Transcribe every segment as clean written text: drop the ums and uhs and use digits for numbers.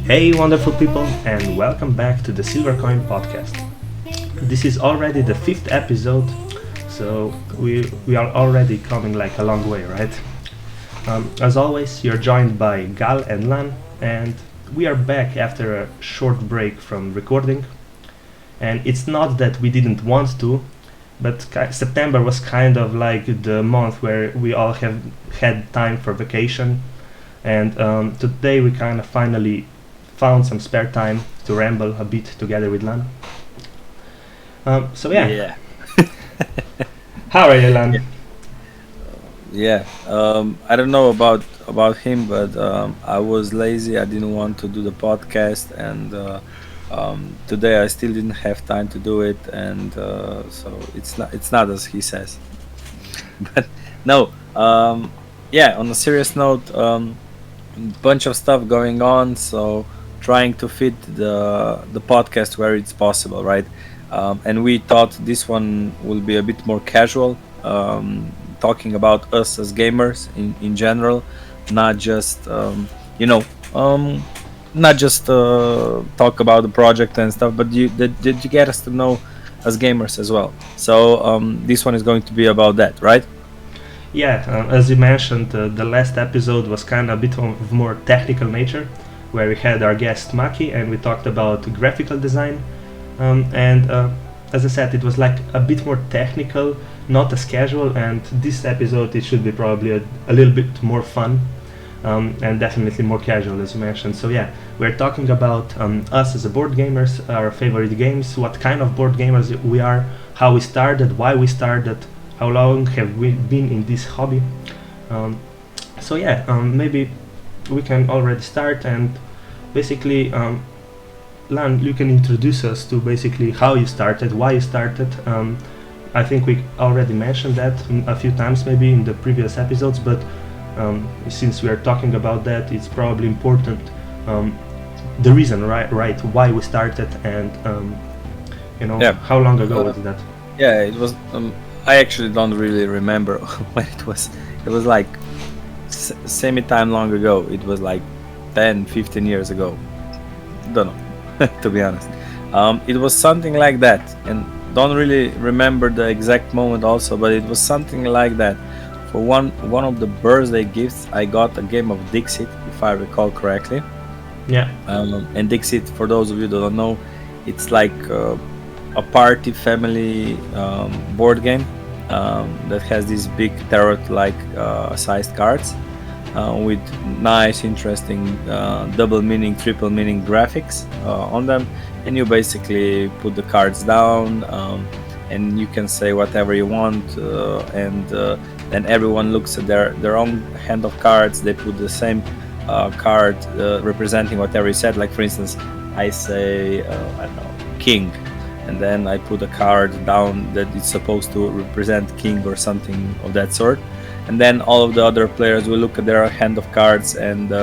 Hey, wonderful people, and welcome back to the Silver Coin Podcast. This is already the fifth episode, so we are already coming like a long way, right? As always, you're joined by Gal and Lan, and we are back after a short break from recording. And it's not that we didn't want to, but September was kind of like the month where we all have had time for vacation, and today we kind of finally found some spare time to ramble a bit together with Lan. So yeah, Yeah, how are you, Lan? yeah, yeah. I don't know about him, but I was lazy. I didn't want to do the podcast, and today I still didn't have time to do it, and so it's not as he says. But no, yeah. On a serious note, bunch of stuff going on, so trying to fit the podcast where it's possible, right? And we thought this one will be a bit more casual, talking about us as gamers in general, not just you know not just talk about the project and stuff, but did you get us to know as gamers as well. So this one is going to be about that, right? Yeah, as you mentioned, the last episode was kind of a bit of more technical nature, where we had our guest Maki and we talked about graphical design. And as I said, it was like a bit more technical, not as casual. And this episode, it should be probably a little bit more fun, and definitely more casual, as you mentioned. So yeah, we're talking about us as a board gamers, our favorite games, what kind of board gamers we are, how we started, why we started, how long have we been in this hobby. So yeah, maybe we can already start, and basically, Lan, you can introduce us to basically how you started, why you started. I think we already mentioned that a few times maybe in the previous episodes, but since we are talking about that, it's probably important, the reason, right, why we started, and Yeah. how long ago was that? Yeah, it was. I actually don't really remember when it was. It was like semi time long ago. It was like 10, 15 years ago. Don't know, to be honest. It was something like that, and don't really remember the exact moment also, but it was something like that. For one of the birthday gifts, I got a game of Dixit, if I recall correctly. Yeah. And Dixit, for those of you that don't know, it's like a party family board game that has these big tarot-like sized cards with nice, interesting double meaning, triple meaning graphics on them, and you basically put the cards down, and you can say whatever you want, and then everyone looks at their own hand of cards. They put the same card representing whatever you said. Like for instance, I say I don't know, king, and then I put a card down that is supposed to represent king or something of that sort, and then all of the other players will look at their hand of cards and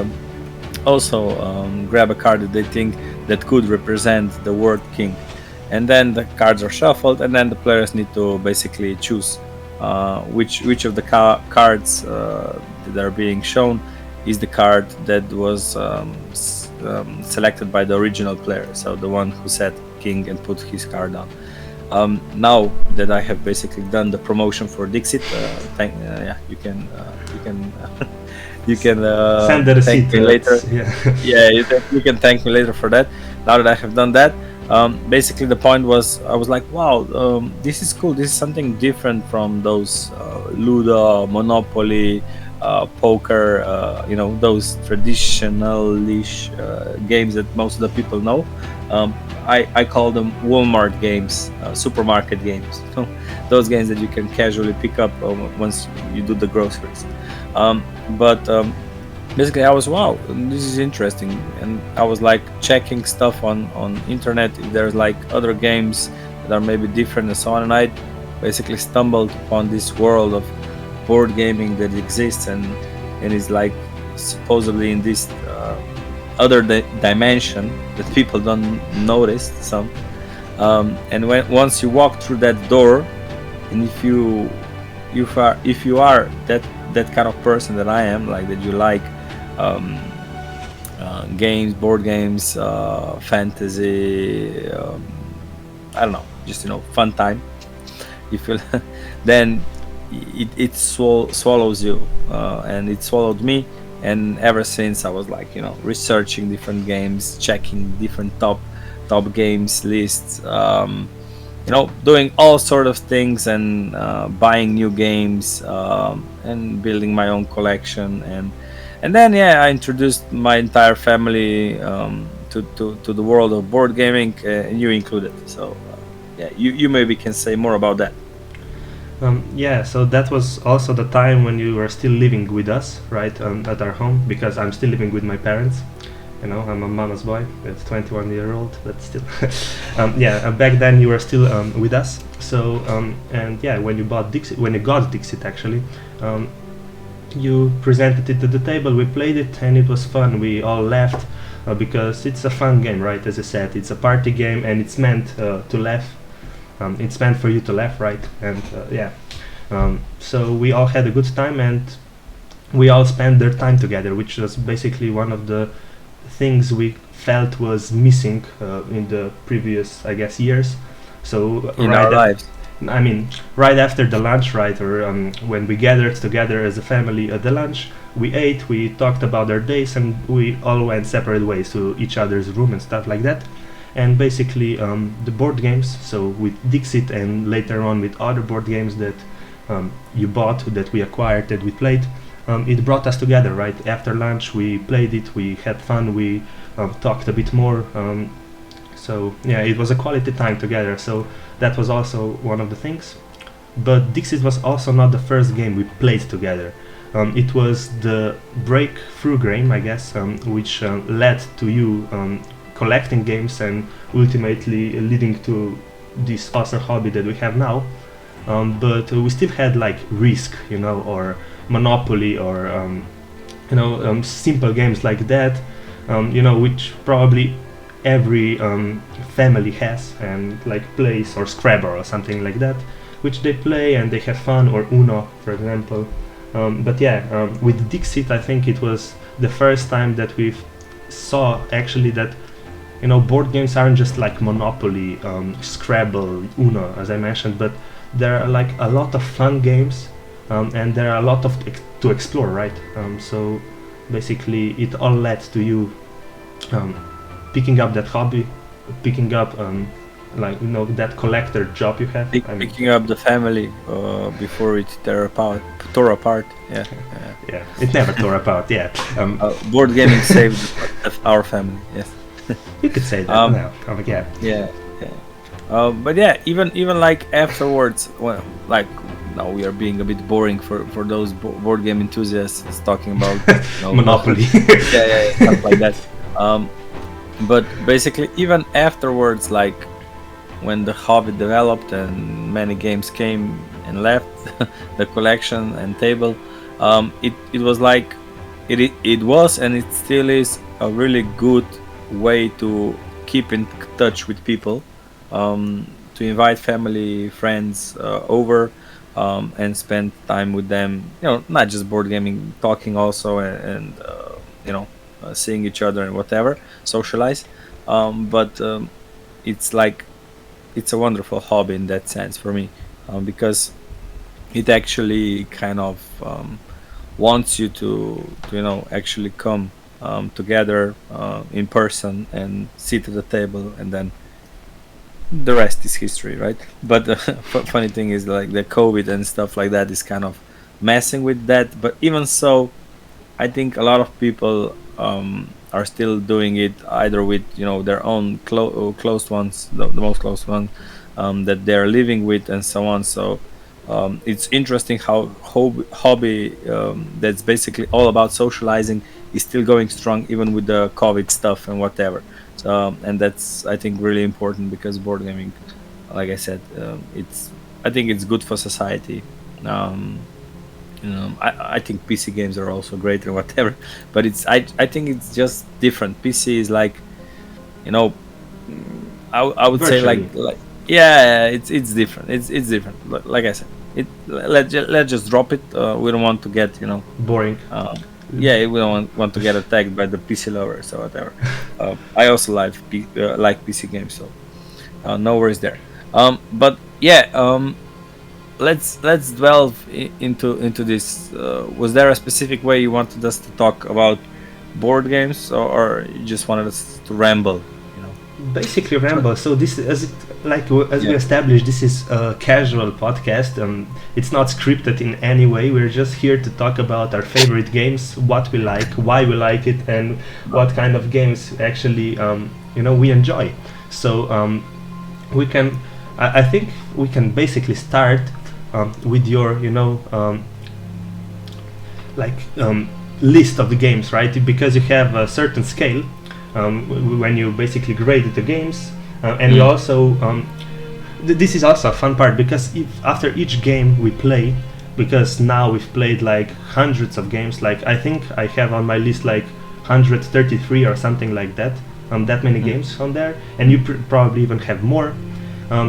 also grab a card that they think that could represent the word king, and then the cards are shuffled, and then the players need to basically choose which of the cards that are being shown is the card that was selected by the original player, so the one who said king and put his card down. Now that I have basically done the promotion for Dixit, yeah, you can you can Send the receipt thank me later. Yeah. Yeah, you can thank me later for that. Now that I have done that, basically the point was, I was like, wow, this is cool. This is something different from those Ludo, Monopoly, poker, those traditional-ish games that most of the people know. I call them Walmart games, supermarket games. Those games that you can casually pick up once you do the groceries. But basically, I was, wow, this is interesting, and I was like checking stuff on internet if there's like other games that are maybe different and so on, and I basically stumbled upon this world of board gaming that exists and is like supposedly in this other dimension that people don't notice some, and once you walk through that door, and if you are that kind of person that I am, like that you like games, board games, fantasy. I don't know, just fun time. You feel, then it swallows you, and it swallowed me. And ever since I was like, researching different games, checking different top games lists, doing all sort of things, and buying new games, and building my own collection. And then, yeah, I introduced my entire family, to the world of board gaming, and you included. So yeah, you maybe can say more about that. Yeah, so that was also the time when you were still living with us, right, at our home, because I'm still living with my parents. I'm a mama's boy, it's 21-year-old, but still. Yeah, back then you were still with us. So, and yeah, when you got Dixit, actually, you presented it to the table, we played it, and it was fun. We all laughed, because it's a fun game, right? As I said, it's a party game, and it's meant to laugh. It's meant for you to laugh, right? And yeah, so we all had a good time, and we all spent their time together, which was basically one of the things we felt was missing in the previous, I guess, years. So In our lives. I mean, right after the lunch, right, or when we gathered together as a family at the lunch, we ate, we talked about our days, and we all went separate ways to each other's room and stuff like that. And basically, the board games, so with Dixit and later on with other board games that you bought, that we acquired, that we played, it brought us together, right? After lunch, we played it, we had fun, we talked a bit more. So yeah, it was a quality time together. So that was also one of the things. But Dixit was also not the first game we played together. It was the breakthrough game, I guess, which led to you collecting games and ultimately leading to this awesome hobby that we have now. But we still had like Risk, or Monopoly, or simple games like that, which probably every family has and like plays, or Scrabble or something like that, which they play and they have fun, or Uno, for example. But yeah, with Dixit, I think it was the first time that we saw actually that board games aren't just like Monopoly, Scrabble, Uno, as I mentioned, but there are like a lot of fun games, and there are a lot of to explore, right? So basically, it all led to you picking up that hobby, picking up that collector job you have. Picking up the family before it tore apart. Yeah. Yeah, it never tore apart. Yeah. Board gaming saved our family. Yes. You could say that now. Yeah. Yeah. But yeah, even like afterwards, well, like now we are being a bit boring for those board game enthusiasts talking about Monopoly. yeah, stuff like that. But basically, even afterwards, like when the hobby developed and many games came and left the collection and table, it was like it was, and it still is, a really good way to keep in touch with people, to invite family, friends over, and spend time with them. Not just board gaming, talking also, and seeing each other and whatever, socialize. But it's like it's a wonderful hobby in that sense for me, because it actually kind of wants you to actually come together in person and sit at the table, and then the rest is history, right? But the funny thing is, like, the COVID and stuff like that is kind of messing with that. But even so, I think a lot of people are still doing it, either with their own close ones, the most close one that they're living with, and so on. So it's interesting how hobby that's basically all about socializing is still going strong, even with the COVID stuff and whatever. So, and that's, I think, really important, because board gaming, like I said, I think it's good for society. I think PC games are also great and whatever, but I think it's just different. PC is like, I would say like yeah, it's different. It's different. Like I said, let's just drop it. We don't want to get boring. yeah, we don't want to get attacked by the PC lovers or whatever. I also like PC games, so no worries there. But yeah, let's delve into this. Was there a specific way you wanted us to talk about board games, or you just wanted us to ramble? You know. Basically ramble. So this, as we Yeah. established, this is a casual podcast. It's not scripted in any way. We're just here to talk about our favorite games, what we like, why we like it, and what kind of games actually we enjoy. So we can, I think we can basically start with your list of the games, right? Because you have a certain scale when you basically grade the games, and you also this is also a fun part, because if after each game we play, because now we've played like hundreds of games, like I think I have on my list like 133 or something like that, that many games on there, and you probably even have more.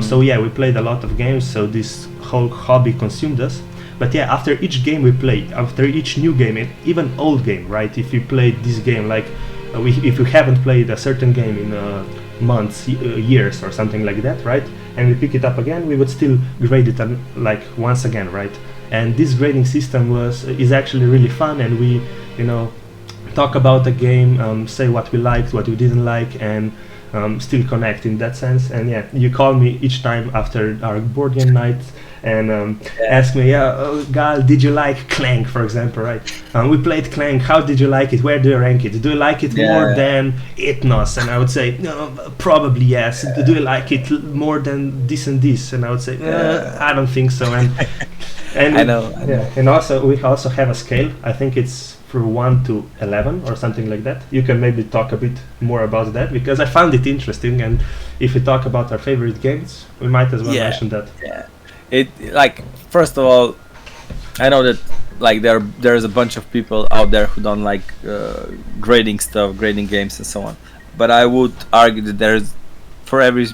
So yeah, we played a lot of games, so this whole hobby consumed us. But yeah, after each game we play, after each new game, and even old game, right? If you played this game, like if you haven't played a certain game in months, years, or something like that, right? And we pick it up again, we would still grade it like once again, right? And this grading system is actually really fun, and we, talk about the game, say what we liked, what we didn't like, and still connect in that sense. And yeah, you call me each time after our board game night and ask me, Gal, did you like Clank, for example, right? We played Clank, how did you like it, where do you rank it, do you like it more than Ethnos? And I would say, no, probably yes. Do you like it more than this and this? And I would say, I don't think so. And I know. Yeah, and also we also have a scale. I think it's for 1 to 11 or something like that. You can maybe talk a bit more about that, because I found it interesting, and if we talk about our favorite games, we might as well mention that. Yeah. It, like, first of all, I know that like there's a bunch of people out there who don't like grading stuff, grading games and so on. But I would argue that there's, for every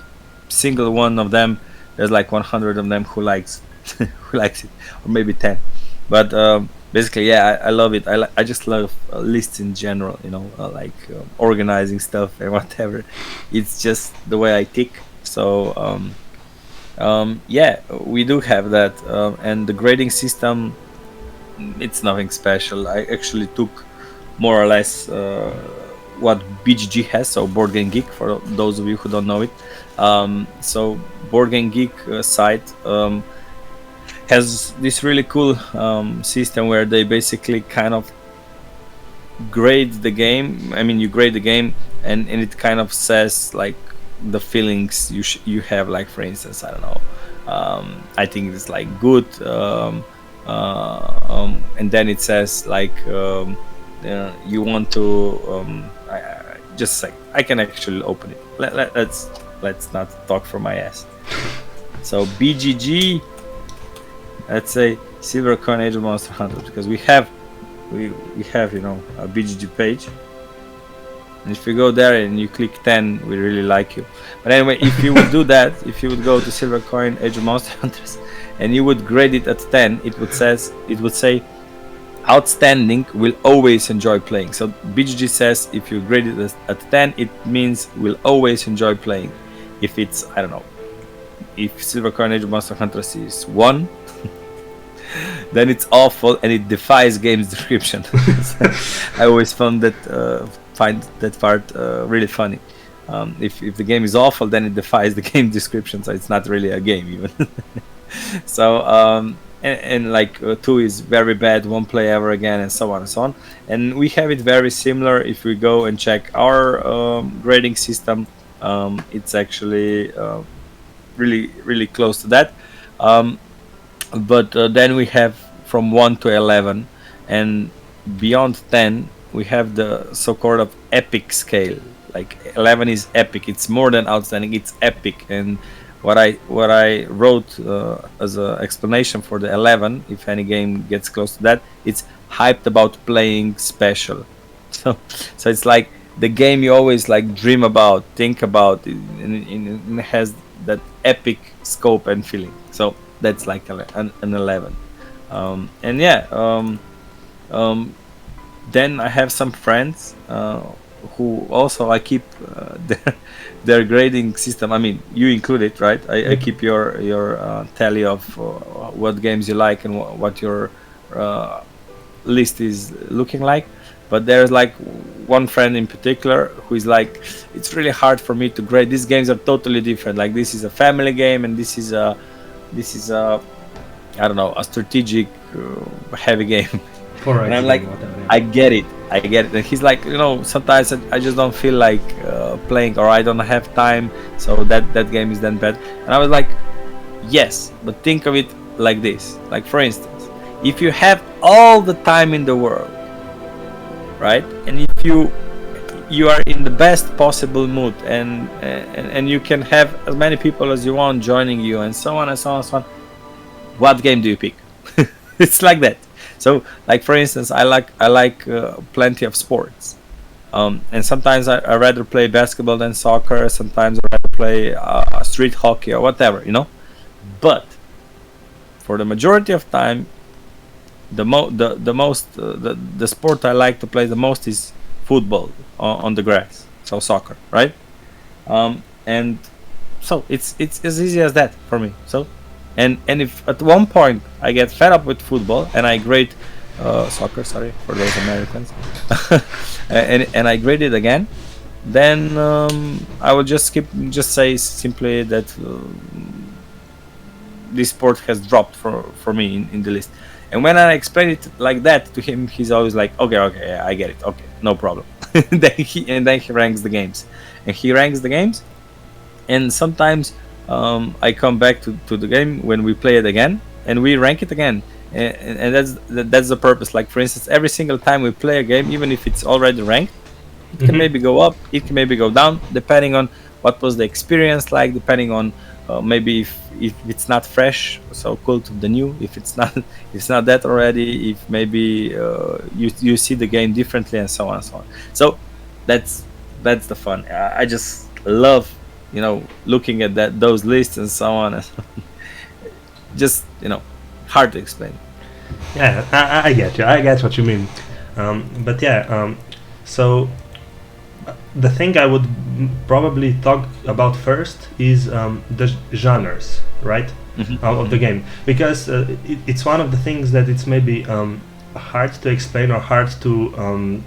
single one of them, there's like 100 of them who likes who likes it, or maybe 10. But basically, yeah, I love it. I just love lists in general, organizing stuff and whatever. It's just the way I tick. So yeah, we do have that, and the grading system, it's nothing special. I actually took more or less what BGG has, so Board Game Geek, for those of you who don't know it. So Board Game Geek site has this really cool system where they basically kind of grade the game. I mean, you grade the game, and it kind of says like the feelings you have. Like, for instance, I don't know, I think it's like good, and then it says like you want to just like, I can actually open it. Let's not talk for my ass. So BGG, let's say Silver Coin Age of Monster Hunter, because we have a BGG page. And if you go there and you click 10, we really like you. But anyway, if you would do that, if you would go to Silver Coin Age of Monster Hunters and you would grade it at 10, it would say outstanding, will always enjoy playing. So BGG says if you grade it at 10, it means will always enjoy playing. If it's, I don't know, if Silver Coin Age of Monster Hunters is 1, then it's awful and it defies game's description. I always find that part really funny. If the game is awful, then it defies the game description, so it's not really a game even. So and like 2 is very bad, won't play ever again, and so on and so on. And we have it very similar. If we go and check our grading system, it's actually really close to that. But then we have from 1 to 11, and beyond 10 we have the so-called of epic scale. Like 11 is epic, it's more than outstanding, it's epic. And what I wrote as an explanation for the 11, if any game gets close to that, it's hyped about playing special. So it's like the game you always like dream about, think about, and it has that epic scope and feeling. So that's like an 11. And yeah, then I have some friends who also I keep their grading system. I mean, you included, right? I keep your tally of what games you like and what your list is looking like. But there's like one friend in particular who is like, it's really hard for me to grade. These games are totally different. Like this is a family game, and this is a I don't know, a strategic heavy game. And I'm like, I get it. And he's like, sometimes I just don't feel like playing, or I don't have time, so that game is then bad. And I was like, yes, but think of it like this. Like, for instance, if you have all the time in the world, right, and if you are in the best possible mood, and you can have as many people as you want joining you, and so on and so on and so on, what game do you pick? It's like that. So, like, for instance, I like plenty of sports, and sometimes I rather play basketball than soccer. Sometimes I rather play street hockey or whatever, But for the majority of time, the sport I like to play the most is football on the grass, so soccer, right? And so it's as easy as that for me. So. And if at one point I get fed up with football and I grade soccer, sorry for those Americans, and I grade it again, then I will just say simply that this sport has dropped for me in the list. And when I explain it like that to him, he's always like, okay, yeah, I get it, okay, no problem. then he ranks the games, and sometimes I come back to the game when we play it again, and we rank it again, and that's the purpose. Like, for instance, every single time we play a game, even if it's already ranked, it can maybe go up, it can maybe go down, depending on what was the experience like, depending on maybe if it's not fresh, so cool to the new, if it's not that already, if maybe you see the game differently, and so on and so on. So that's the fun. I just love looking at those lists and so on, and just hard to explain. Yeah, I get you. I get what you mean. But yeah, so the thing I would probably talk about first is the genres, right, of the game, because it's one of the things that it's maybe hard to explain or hard to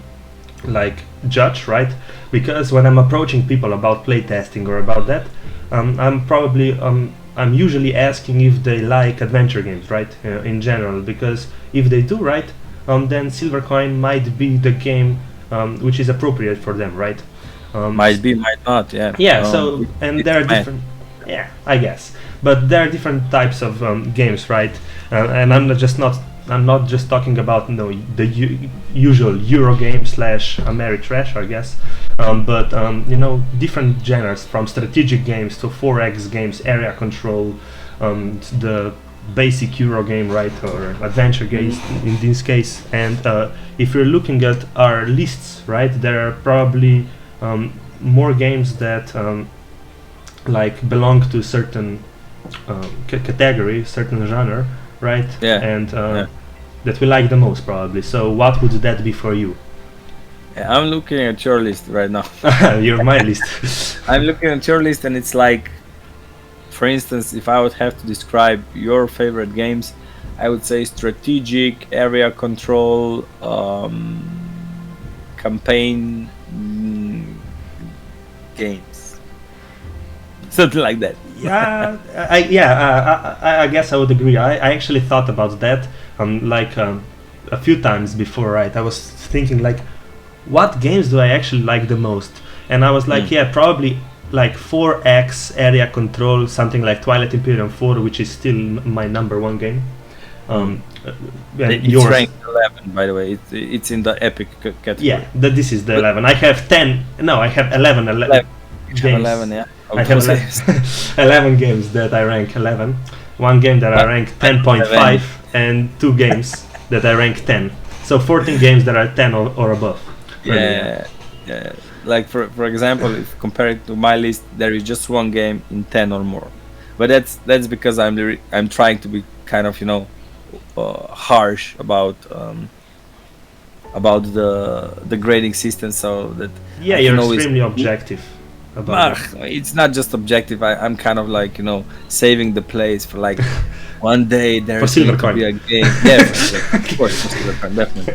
judge, right? Because when I'm approaching people about playtesting or about that, I'm usually asking if they like adventure games, right? In general, because if they do, right, then Silvercoin might be the game which is appropriate for them, right? Might be, might not, yeah. Yeah. So, and there are different. Yeah, I guess, but there are different types of games, right? And I'm not just talking about the usual Euro game / Ameritrash, I guess, but different genres, from strategic games to 4X games, area control, the basic Euro game, right, or adventure games in this case. And if you're looking at our lists, right, there are probably more games that belong to certain category, certain genre, right? Yeah. And that we like the most, probably. So what would that be for you? Yeah, I'm looking at your list right now. You're my list. I'm looking at your list, and it's like, for instance, if I would have to describe your favorite games, I would say strategic, area control, campaign games, something like that. I guess I would agree. I actually thought about that a few times before, right? I was thinking what games do I actually like the most? And I was like, probably 4X, area control, something like Twilight Imperium 4, which is still my number one game. It's yours ranked 11, by the way. It's in the epic category. Yeah, this is the 11. I have 10. No, I have 11 games. 11, yeah. I have 11 games that I rank 11. One game that I rank 10.5, and 2 games that I rank 10. So 14 games that are 10 or above. Yeah. Like for example, if compared to my list, there is just one game in 10 or more. But that's because I'm trying to be kind of harsh about about the grading system, so that Yeah, I you're can always. extremely objective about it. It's not just objective. I'm kind of like, saving the place for like one day there's silver going to coin. be a game. Yeah, of course, for silver coin, definitely.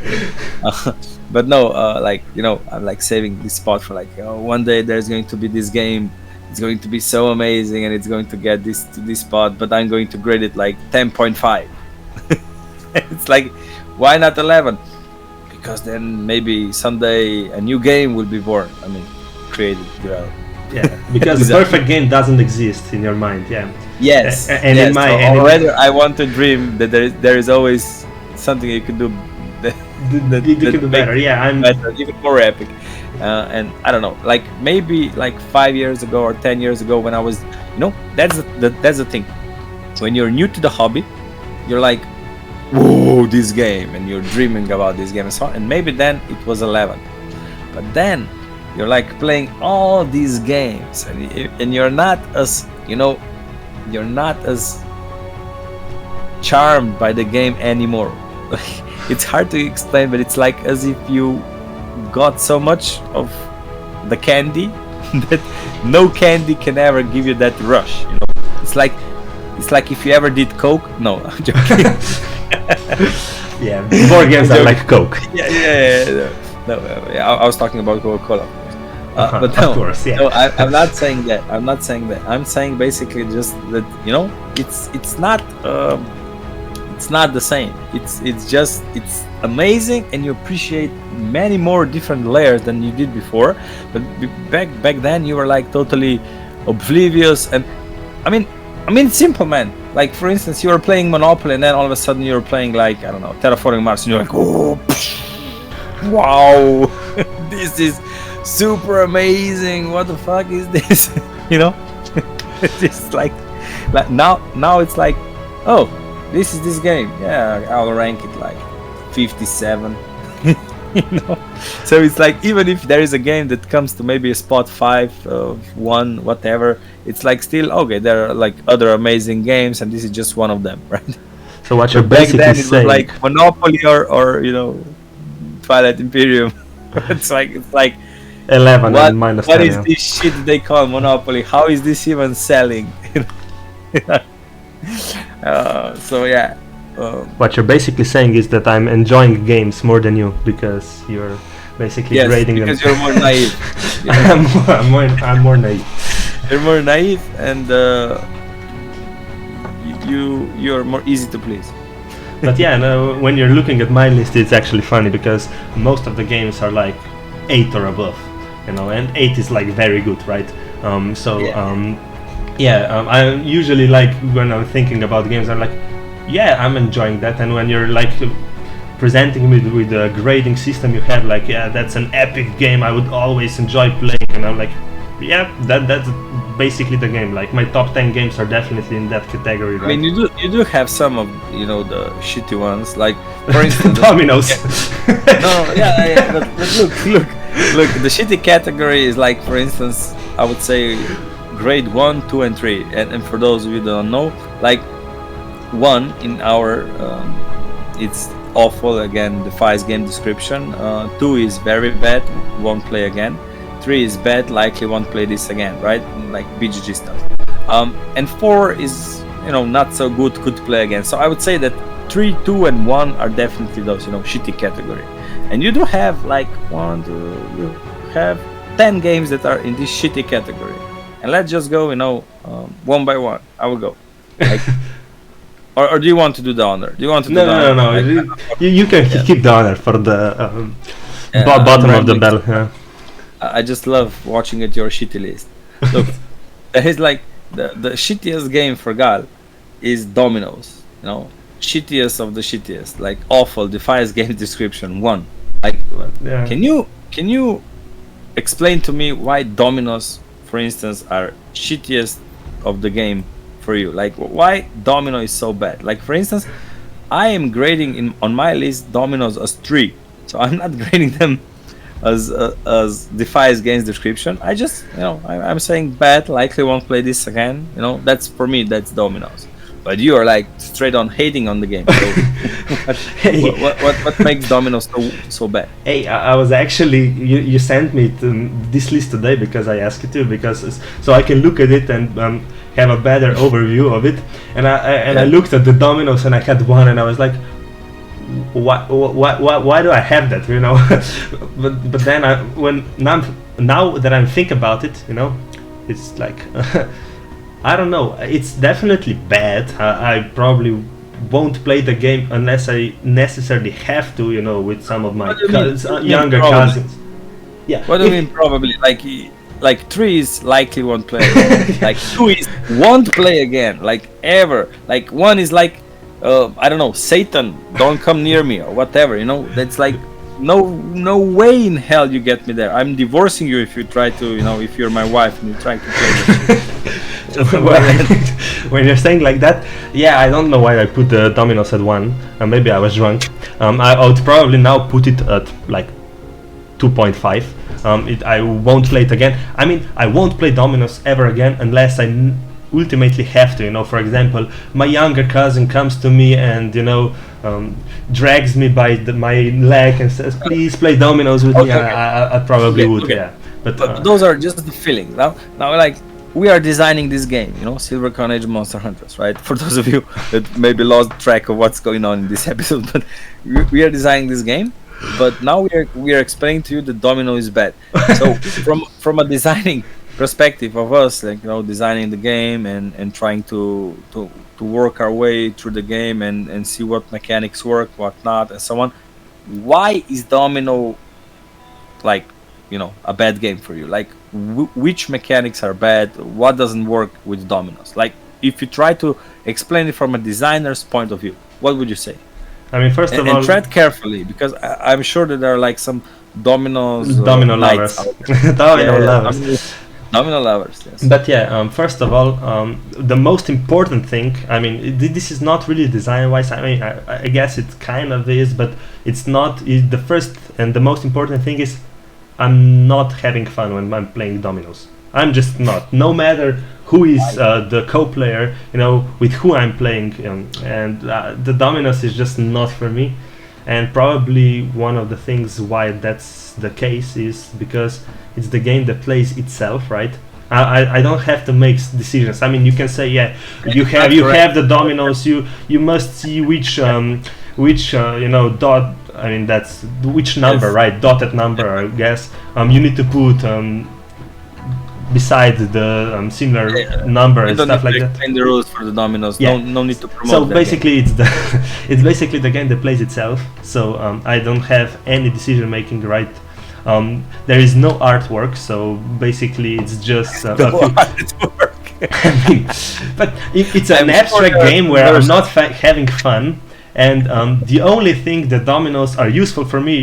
But no, like, I'm like saving this spot for like, one day there's going to be this game. It's going to be so amazing, and it's going to get this to this spot. But I'm going to grade it like 10.5. It's like, why not 11? Because then maybe someday a new game will be born. I mean, created, developed. Yeah, because the Exactly. perfect game doesn't exist in your mind. Yeah. Yes, And yes. in my So and in- already I want to dream that there is always something you can do that, you can do better. makes Yeah, I'm. better, even more epic. And I don't know, like maybe like 5 years ago or 10 years ago, when I was, that's the thing. When you're new to the hobby, you're like, whoa, this game, and you're dreaming about this game and so on. And maybe then it was 11, but then you're like playing all these games, and you're not as you're not as charmed by the game anymore. It's hard to explain, but it's like as if you got so much of the candy that no candy can ever give you that rush. It's like if you ever did Coke. No, I'm joking. Yeah, board games are like Coke. Yeah. No, I was talking about Coca-Cola. But no, Of course, yeah. no, I'm not saying that. I'm saying basically just that it's not the same. It's amazing, and you appreciate many more different layers than you did before. But back then you were like totally oblivious, and I mean it's simple, man. Like, for instance, you were playing Monopoly, and then all of a sudden you were playing, like, I don't know, Terraforming Mars, and you're like, oh, wow, this is super amazing. What the fuck is this? It's just like now it's like, oh, this is this game. Yeah, I'll rank it like 57. So it's like, even if there is a game that comes to maybe a spot 5 of 1, whatever, it's like still okay. There are like other amazing games, and this is just one of them, right? So what you're Back basically then it was saying, like Monopoly or Twilight Imperium. it's like 11 what, and minus what 10. is Yeah. this shit they call Monopoly? How is this even selling? So yeah. What you're basically saying is that I'm enjoying games more than you, because you're basically Yes, grading because them. you're more naive. I'm more naive. You're more naive, and you're more easy to please. But yeah, no, when you're looking at my list, it's actually funny, because most of the games are like 8 or above, and 8 is like very good, right? I usually, like, when I'm thinking about games, I'm like, yeah, I'm enjoying that. And when you're like presenting me with a grading system you have, like, yeah, that's an epic game, I would always enjoy playing, and I'm like, yeah, that's basically the game. Like, my top 10 games are definitely in that category, right? I mean, you do have some of the shitty ones, like, for instance, Dominoes. No, yeah, but look, the shitty category is like, for instance, I would say grade 1, 2, and 3, and for those of you that don't know, like, 1 in our it's awful, again, defies game description. 2 is very bad, won't play again. 3 is bad, likely won't play this again, right? Like BGG stuff. And 4 is not so good, could play again. So I would say that 3, 2, and 1 are definitely those shitty category. And you do have like you have 10 games that are in this shitty category. And let's just go one by one. I will go. Like, or do you want to do the honor? Do you want to do the honor? No. You can keep the honor for the bottom of the bell. Yeah. I just love watching at your shitty list. Look, there is like the shittiest game for Gal is Dominoes. Shittiest of the shittiest, like awful, defies game description 1. Like, Yeah. can you explain to me why Dominoes, for instance, are shittiest of the game for you? Like, why Domino is so bad? Like, for instance, I am grading on my list Dominoes as 3, so I'm not grading them as defies games description. I just I'm saying bad, likely won't play this again. That's for me, that's Dominoes. but you are like straight on hating on the game. So what makes Domino's so bad? Hey, I was actually you sent me this list today because I asked you to, because so I can look at it and have a better overview of it. And I looked at the dominoes and I had one and I was like, why do I have that? You know, but then now that I think about it, you know, it's like I don't know. It's definitely bad. I probably won't play the game unless I necessarily have to, you know, with some of my younger cousins. Yeah. What do you mean probably? Like 3 is likely won't play again. Like 2 is won't play again, like ever. Like 1 is like I don't know, Satan, don't come near me or whatever, you know. That's like no way in hell you get me there. I'm divorcing you if you try to, you know, if you're my wife and you try to play this. When you're saying like that, yeah, I don't know why I put the dominoes at 1. Maybe I was drunk. I would probably now put it at like 2.5. I won't play it again. I mean, I won't play dominoes ever again unless I ultimately have to. You know, for example, my younger cousin comes to me and, you know, drags me by my leg and says, "Please play dominoes with me." I probably would. Okay. Yeah, but those are just the feelings. Now, like, we are designing this game, you know, Silver Crown Age of Monster Hunters, right? For those of you that maybe lost track of what's going on in this episode, but we are designing this game. But now we are explaining to you that domino is bad. So from a designing perspective of us, like, you know, designing the game and trying to work our way through the game and see what mechanics work, what not, and so on. Why is domino, like, you know, a bad game for you? Like, which mechanics are bad? What doesn't work with dominoes? Like, if you try to explain it from a designer's point of view, what would you say? I mean, first of all, and tread carefully, because I'm sure that there are like some domino lovers. Domino lovers, yes. But yeah, first of all, the most important thing, I mean, this is not really design-wise. I mean, I guess it kind of is, but it's not. The first and the most important thing is I'm not having fun when I'm playing dominoes. I'm just not. No matter who is the co-player, you know, with who I'm playing, and the dominoes is just not for me. And probably one of the things why that's the case is because it's the game that plays itself, right? I don't have to make decisions. I mean, you can say, yeah, you have the dominoes. You must see which you know, dot. I mean, that's which number, yes. Right? Dotted number, I guess. You need to put beside the similar number and stuff like that. Explain the rules for the dominoes. Yeah. No need to promote. So basically, it's basically the game that plays itself. So I don't have any decision making, right? There is no artwork, so basically it's just artwork. I mean, but it's an abstract game where I'm not having fun, and the only thing that dominoes are useful for me,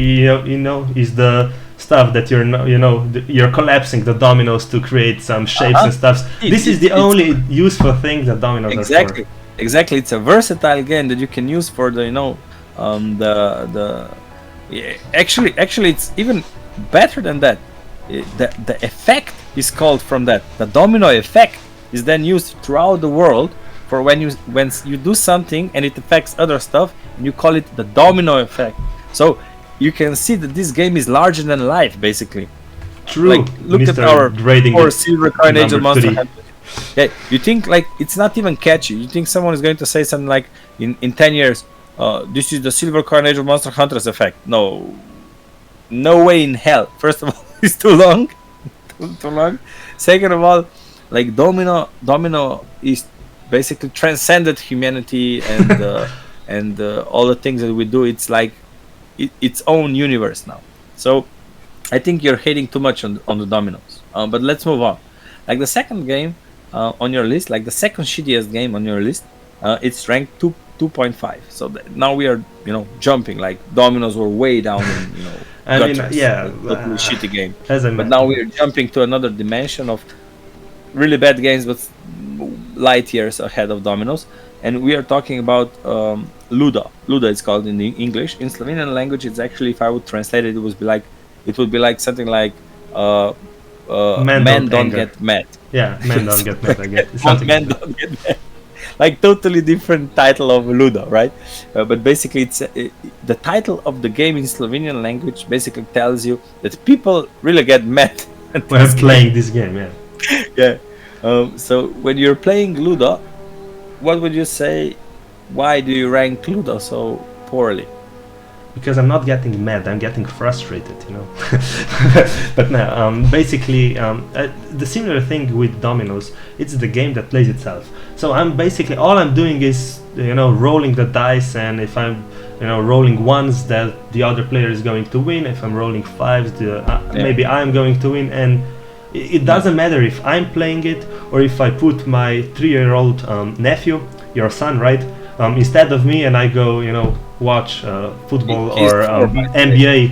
you know, is the stuff that you're collapsing the dominoes to create some shapes and stuff. This is the only useful thing that dominoes are for. Exactly. It's a versatile game that you can use for the, you know, actually it's even better than that. The effect is called from that. The domino effect is then used throughout the world for when you do something and it affects other stuff, and you call it the domino effect. So you can see that this game is larger than life, basically. True. Like, look Mr. at our Silver Crown Age of Monster Hunters. Yeah, you think like it's not even catchy. You think someone is going to say something like, in 10 years, this is the Silver Crown Age of Monster Hunters effect. No way in hell. First of all, it's too long. too long. Second of all, like domino is basically transcended humanity and and all the things that we do. It's like its own universe now. So I think you're hating too much on the dominoes. But let's move on. Like the second game on your list, like the second shittiest game on your list, it's ranked 2.5. So now we are, you know, jumping. Like dominoes were way down in, you know, I mean, yeah, totally shitty game. But now we are jumping to another dimension of really bad games, but light years ahead of dominoes. And we are talking about Luda. Luda is called in English. In Slovenian language, it's actually, if I would translate it, it would be like something like men don't get mad. Yeah, men don't get mad. I guess. Men don't get mad. like totally different title of Ludo, right? But basically, it's the title of the game in Slovenian language basically tells you that people really get mad at When this playing this game, yeah. game. Yeah. So when you're playing Ludo, what would you say? Why do you rank Ludo so poorly? Because I'm not getting mad, I'm getting frustrated, you know. But no, basically, the similar thing with dominoes, it's the game that plays itself. So I'm basically, all I'm doing is, rolling the dice, and if I'm, rolling ones, that the other player is going to win. If I'm rolling fives, maybe I'm going to win, and it doesn't matter if I'm playing it or if I put my 3-year-old nephew, your son, right? Instead of me, and I go, watch football or NBA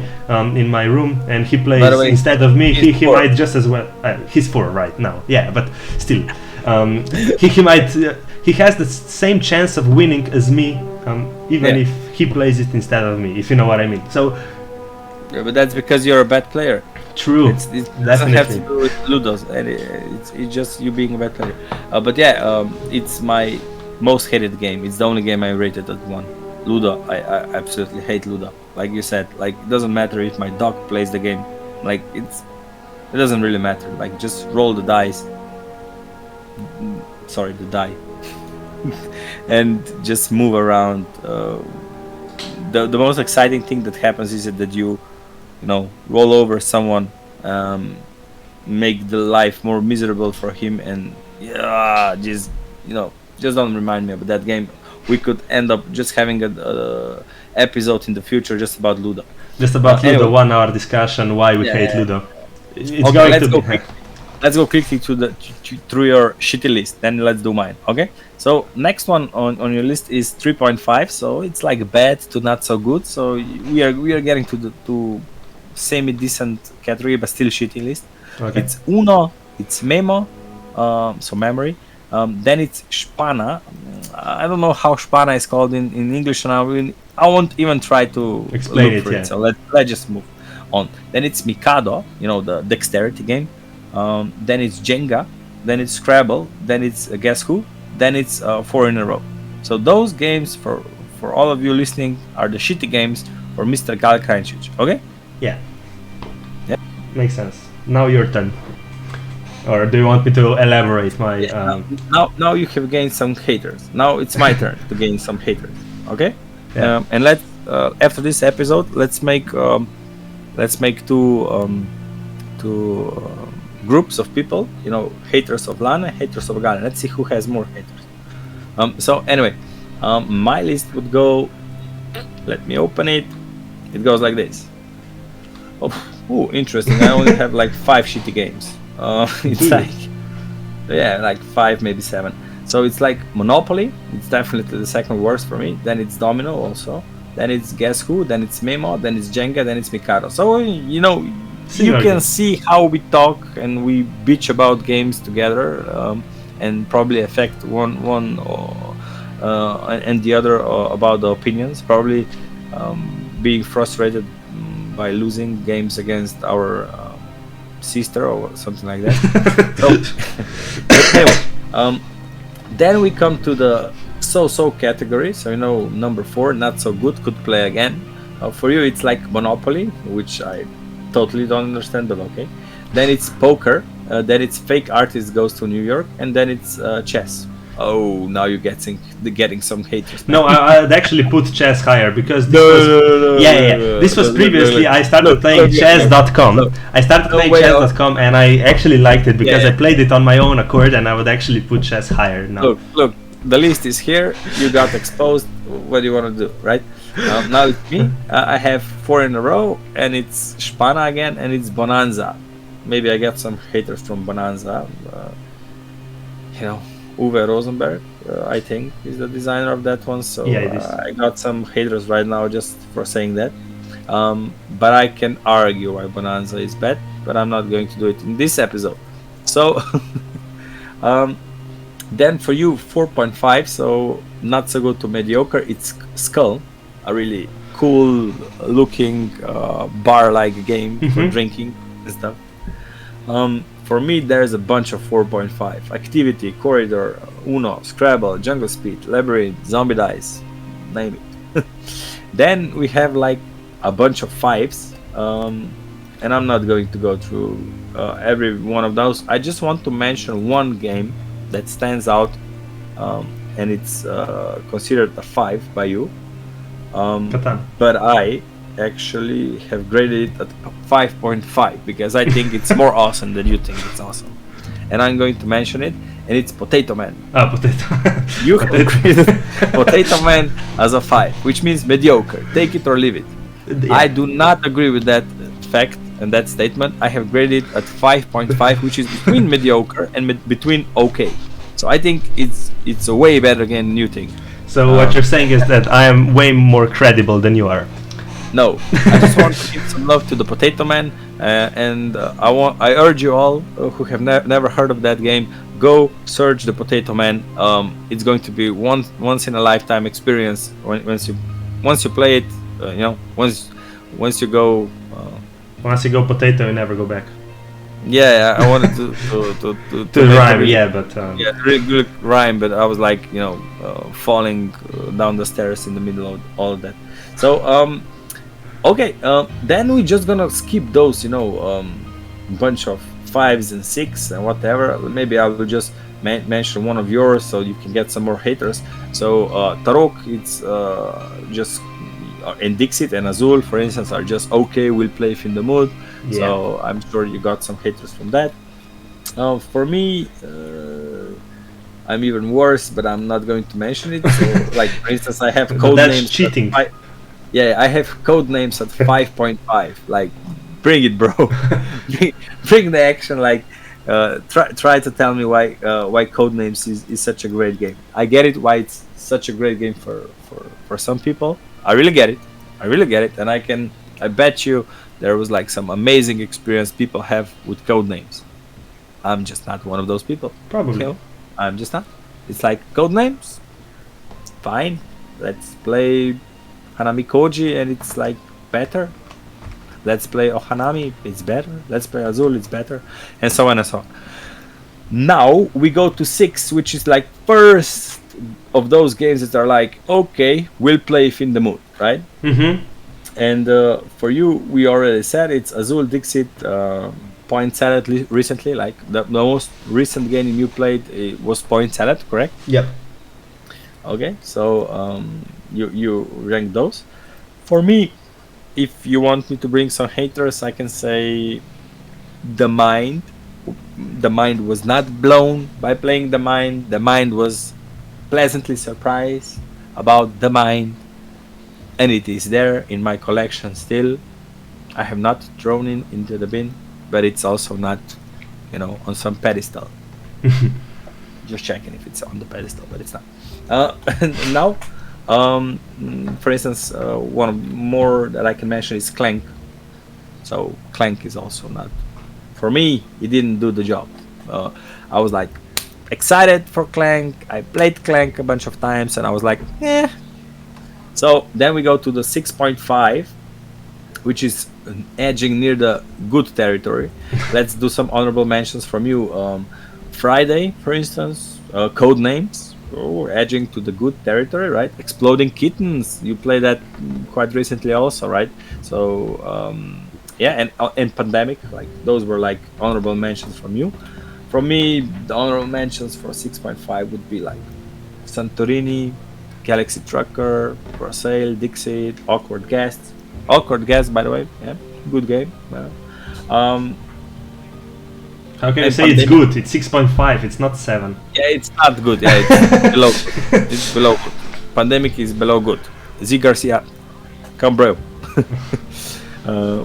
in my room, and he plays instead of me. He might just as well. He's 4 right now, yeah, but still, he might. He has the same chance of winning as me, even if he plays it instead of me. If you know what I mean. So, but that's because you're a bad player. True. It doesn't have to do with Ludos, and it's just you being a bad player. But yeah, it's my most hated game. It's the only game I rated at 1. Ludo, I absolutely hate Ludo. Like you said, like it doesn't matter if my dog plays the game. Like it doesn't really matter. Like just roll the dice. Sorry, the die, and just move around. The most exciting thing that happens is that you roll over someone, make the life more miserable for him, and just don't remind me about that game. We could end up just having a episode in the future just about Ludo. Just about Ludo, 1 hour discussion why we hate Ludo. It's going to be. Let's go quickly through your shitty list. Then let's do mine. Okay. So next one on your list is 3.5. So it's like bad to not so good. So we are getting to semi decent category, but still shitty list. Okay. It's Uno. It's Memo. So memory. Then it's Špana. I don't know how Špana is called in English, and I won't even try to explain look for it. So let's just move on. Then it's Mikado, the dexterity game. Then it's Jenga. Then it's Scrabble. Then it's Guess Who. Then it's 4 in a row. So those games for all of you listening are the shitty games for Mr. Gal Krančić. Okay? Yeah. Makes sense. Now your turn. Or do you want me to elaborate my? Now you have gained some haters. Now it's my turn to gain some haters. Okay. Yeah. And let's after this episode, let's make two groups of people. Haters of Lana, haters of Galen. Let's see who has more haters. So anyway, my list would go. Let me open it. It goes like this. Oh, interesting. I only have like 5 shitty games. It's like 5, maybe 7. So it's like Monopoly. It's definitely the second worst for me. Then it's Domino also. Then it's Guess Who. Then it's Memo. Then it's Jenga. Then it's Mikado. So you can see how we talk and we bitch about games together, and probably affect one and the other about the opinions. Probably being frustrated by losing games against our sister or something like that. Anyway, then we come to the so-so category. So number 4, not so good, could play again. For you, it's like Monopoly, which I totally don't understand, but okay. Then it's poker. Then it's Fake Artist Goes to New York, and then it's chess. Oh, now you're getting some haters. No, I'd actually put chess higher because this was previously. I started playing chess.com. I started playing chess.com, and I actually liked it because I played it on my own accord, and I would actually put chess higher now. Look, the list is here. You got exposed. What do you want to do, right? Now it's me. I have 4 in a row, and it's Špana again, and it's Bonanza. Maybe I get some haters from Bonanza. Uwe Rosenberg, I think, is the designer of that one. So I got some haters right now just for saying that. But I can argue why Bonanza is bad, but I'm not going to do it in this episode. So then for you, 4.5, so not so good to mediocre. It's Skull, a really cool looking bar-like game for drinking and stuff. For me, there's a bunch of 4.5. Activity, Corridor, Uno, Scrabble, Jungle Speed, Labyrinth, Zombie Dice, name it. Then we have like a bunch of fives, and I'm not going to go through every one of those. I just want to mention one game that stands out, and it's considered a 5 by you. Catan. But I actually have graded it at 5.5 because I think it's more awesome than you think it's awesome. And I'm going to mention it, and it's Potato Man. Potato. You have graded Potato Man as a 5, which means mediocre. Take it or leave it. Yeah. I do not agree with that fact and that statement. I have graded at 5.5, which is between mediocre and between okay. So I think it's a way better game than you think. So what you're saying is that I am way more credible than you are. No, I just want to give some love to the Potato Man, and I urge you all who have never heard of that game, go search the Potato Man. It's going to be once in a lifetime experience once you play it. Once you go. Once you go potato, you never go back. Yeah, I wanted to rhyme, but really good rhyme, but I was like falling down the stairs in the middle of all of that. So okay, then we're just gonna skip those, bunch of 5s and 6 and whatever. Maybe I will just mention one of yours so you can get some more haters. So Tarok, it's just and Dixit and Azul, for instance, are just okay. We'll play if in the mood. Yeah. So I'm sure you got some haters from that. For me, I'm even worse, but I'm not going to mention it. So, like for instance, I have code names. Cheating. I have code names at 5.5. Like, bring it, bro. bring the action. Like, try to tell me why code names is such a great game. I get it why it's such a great game for some people. I really get it, and I bet you there was like some amazing experience people have with code names. I'm just not one of those people. Probably. I'm just not. It's like code names. Fine. Let's play Hanami Koji and it's like better. Let's play Ohanami, it's better. Let's play Azul, it's better. And so on and so on. Now we go to 6, which is like first of those games that are like, okay, we'll play if in the mood, right? Mm-hmm. And for you, we already said it's Azul, Dixit, Point Salad recently. Like the most recent game you played was Point Salad, correct? Yep. Okay, so you rank those. For me, if you want me to bring some haters, I can say The Mind. The Mind was not blown by playing The Mind. The Mind was pleasantly surprised about The Mind, and it is there in my collection still. I have not thrown it into the bin, but it's also not, on some pedestal. Just checking if it's on the pedestal, but it's not. Now, for instance, one more that I can mention is Clank. So Clank is also not, for me, it didn't do the job. I was like excited for Clank. I played Clank a bunch of times and I was like, eh. So then we go to the 6.5, which is edging near the good territory. Let's do some honorable mentions from you. Friday, for instance, Code Names, edging to the good territory, right? Exploding Kittens, you played that quite recently also, right? So and Pandemic, like those were like honorable mentions from you. From me, the honorable mentions for 6.5 would be like Santorini, Galaxy Trucker, Prosail, Dixit, Awkward Guests. Awkward Guests, by the way, yeah, good game. How can you say Pandemic? It's good? It's 6.5, it's not 7. Yeah, it's not good. Yeah, it's below good. It's below good. Pandemic is below good. Z Garcia, come bro.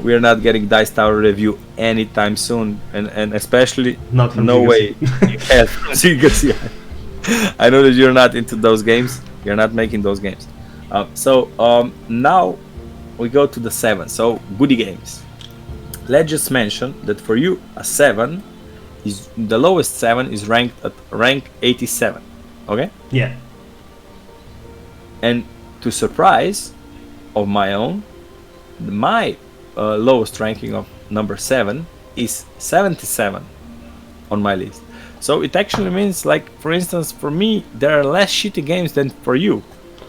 We are not getting Dice Tower review anytime soon, and especially not from no way from Z Garcia. I know that you're not into those games. You're not making those games. So now we go to the 7. So goodie games. Let's just mention that for you a 7 is the lowest 7 is ranked at rank 87. Okay? Yeah. And to surprise of my own, my lowest ranking of number 7 is 77. on my list. So it actually means, like, for instance, for me, there are less shitty games than for you,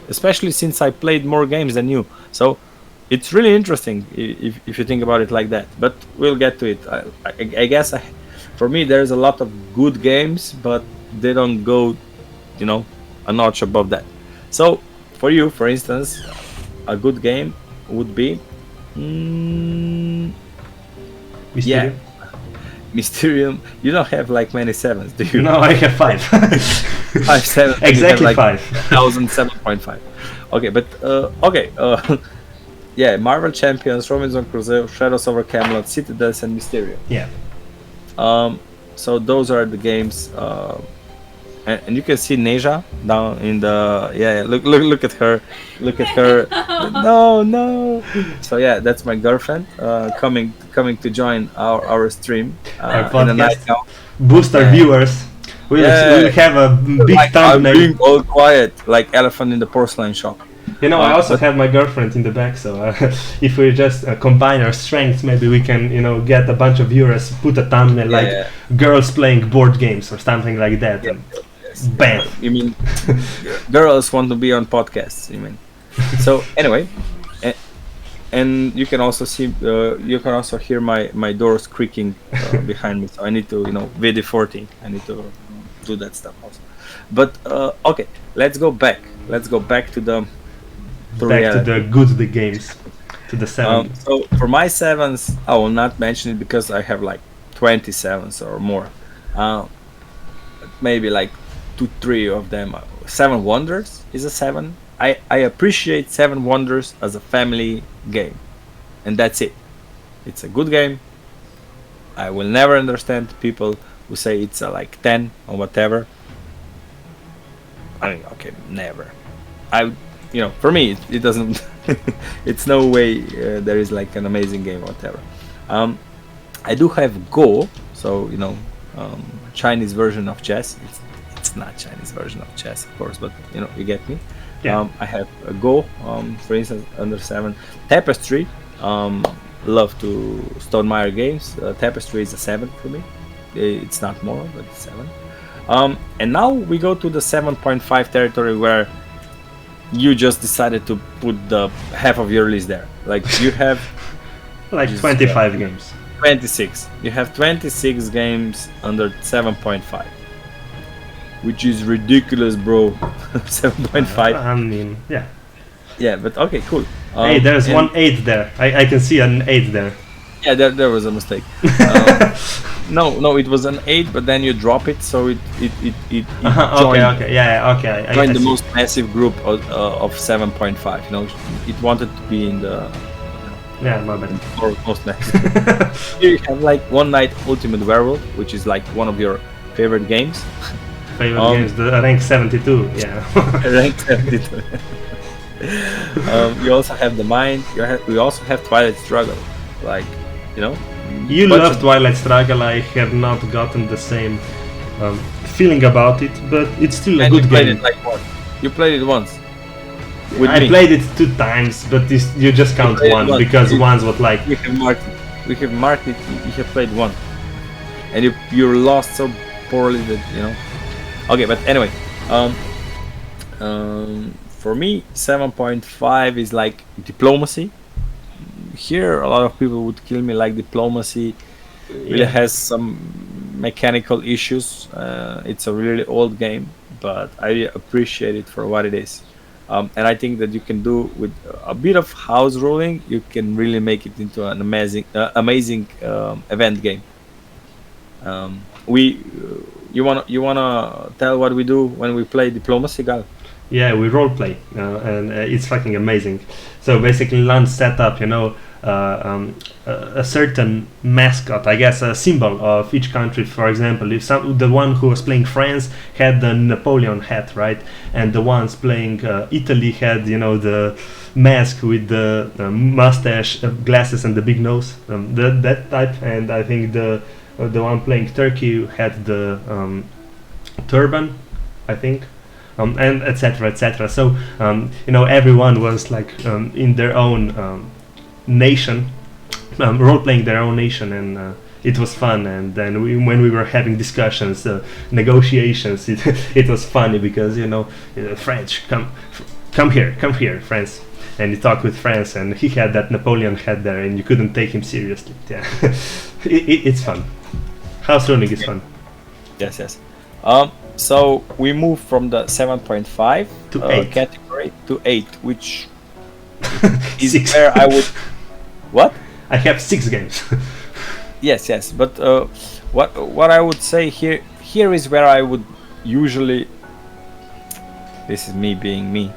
especially since I played more games than you. So it's really interesting if you think about it like that. But we'll get to it. I guess for me, there's a lot of good games, but they don't go, a notch above that. So for you, for instance, a good game would be, Mysterium? Mysterium. You don't have like many sevens, do you? No, I have 5. 5 7. Exactly like 5. 7.5. Okay, but yeah, Marvel Champions, Robinson Crusoe, Shadows over Camelot, Citadels, and Mysterium. Yeah. So those are the games, and you can see Neja down in the look at her, no. So yeah, that's my girlfriend coming to join our stream Our in the night podcast. now. Boost our viewers. We'll have a big Like, I'm thumbnail. being all quiet, like elephant in the porcelain shop. I also but- have my girlfriend in the back, so if we just combine our strengths, maybe we can, get a bunch of viewers, put a thumbnail like girls playing board games or something like that. Yeah. And bam! You mean girls want to be on podcasts? You mean? So anyway, and you can also see, you can also hear my doors creaking behind me. So I need to, VD40. I need to do that stuff also. But okay, let's go back. Let's go back to the. Back to the good games, to the 7. So for my 7s, I will not mention it because I have like 27s or more. Maybe like 2-3 of them. 7 Wonders is a 7. I appreciate 7 Wonders as a family game, and that's it. It's a good game. I will never understand people who say it's a like 10 or whatever. I mean, okay, never. For me, it doesn't. It's no way there is like an amazing game or whatever. I do have Go, so Chinese version of chess. It's not Chinese version of chess, of course, but you get me. Yeah. I have a Go, for instance, under 7. Tapestry. Love to Stonemaier games. Tapestry is a 7 for me. It's not more, but it's 7. And now we go to the 7.5 territory where you just decided to put the half of your list there. Like you have like 25 games. 26. You have 26 games under 7.5, which is ridiculous, bro. 7.5. I mean, yeah. Yeah, but okay, cool. Hey, there's 1 8 there. I can see an 8 there. Yeah, there was a mistake. No, it was an 8, but then you drop it, so it joined. Okay, yeah, okay. I Joined the see. most massive group of 7.5. It wanted to be in the Yeah, my bad. or most massive. Here you have like One Night Ultimate Werewolf, which is like one of your favorite games. Favorite games, the rank 72. Yeah. Rank 72. You also have The Mind. We also have Twilight Struggle. Like, You bunch love of- Twilight Struggle. I have not gotten the same feeling about it, but it's still a and good you played game. it like once. You played it once. With I me. played it 2 times, but you just count played it one once. because one's what like. We have marked it. You have played one, and you lost so poorly that Okay, but anyway, for me, 7.5 is like Diplomacy. Here, a lot of people would kill me. Like Diplomacy really has some mechanical issues. It's a really old game, but I appreciate it for what it is. And I think that you can do with a bit of house ruling, you can really make it into an amazing event game. You wanna tell what we do when we play Diplomacy, Gal? Yeah, we roleplay, and it's fucking amazing. So basically, Lance set up, a certain mascot, I guess, a symbol of each country. For example, if the one who was playing France had the Napoleon hat, right, and the ones playing Italy had, the mask with the mustache, glasses, and the big nose, that type. And I think the one playing Turkey had the turban, I think. And etc. So everyone was like in their own nation, role playing their own nation, and it was fun. And then when we were having discussions, negotiations, it was funny because French, come here, France. And he talked with France, and he had that Napoleon hat there, and you couldn't take him seriously. Yeah, it's fun. House ruling is fun. Yes. So we move from the 7.5 to 8 category to 8, which is 6. where I would. What? I have 6 games. Yes. But what I would say here is where I would usually. This is me being me.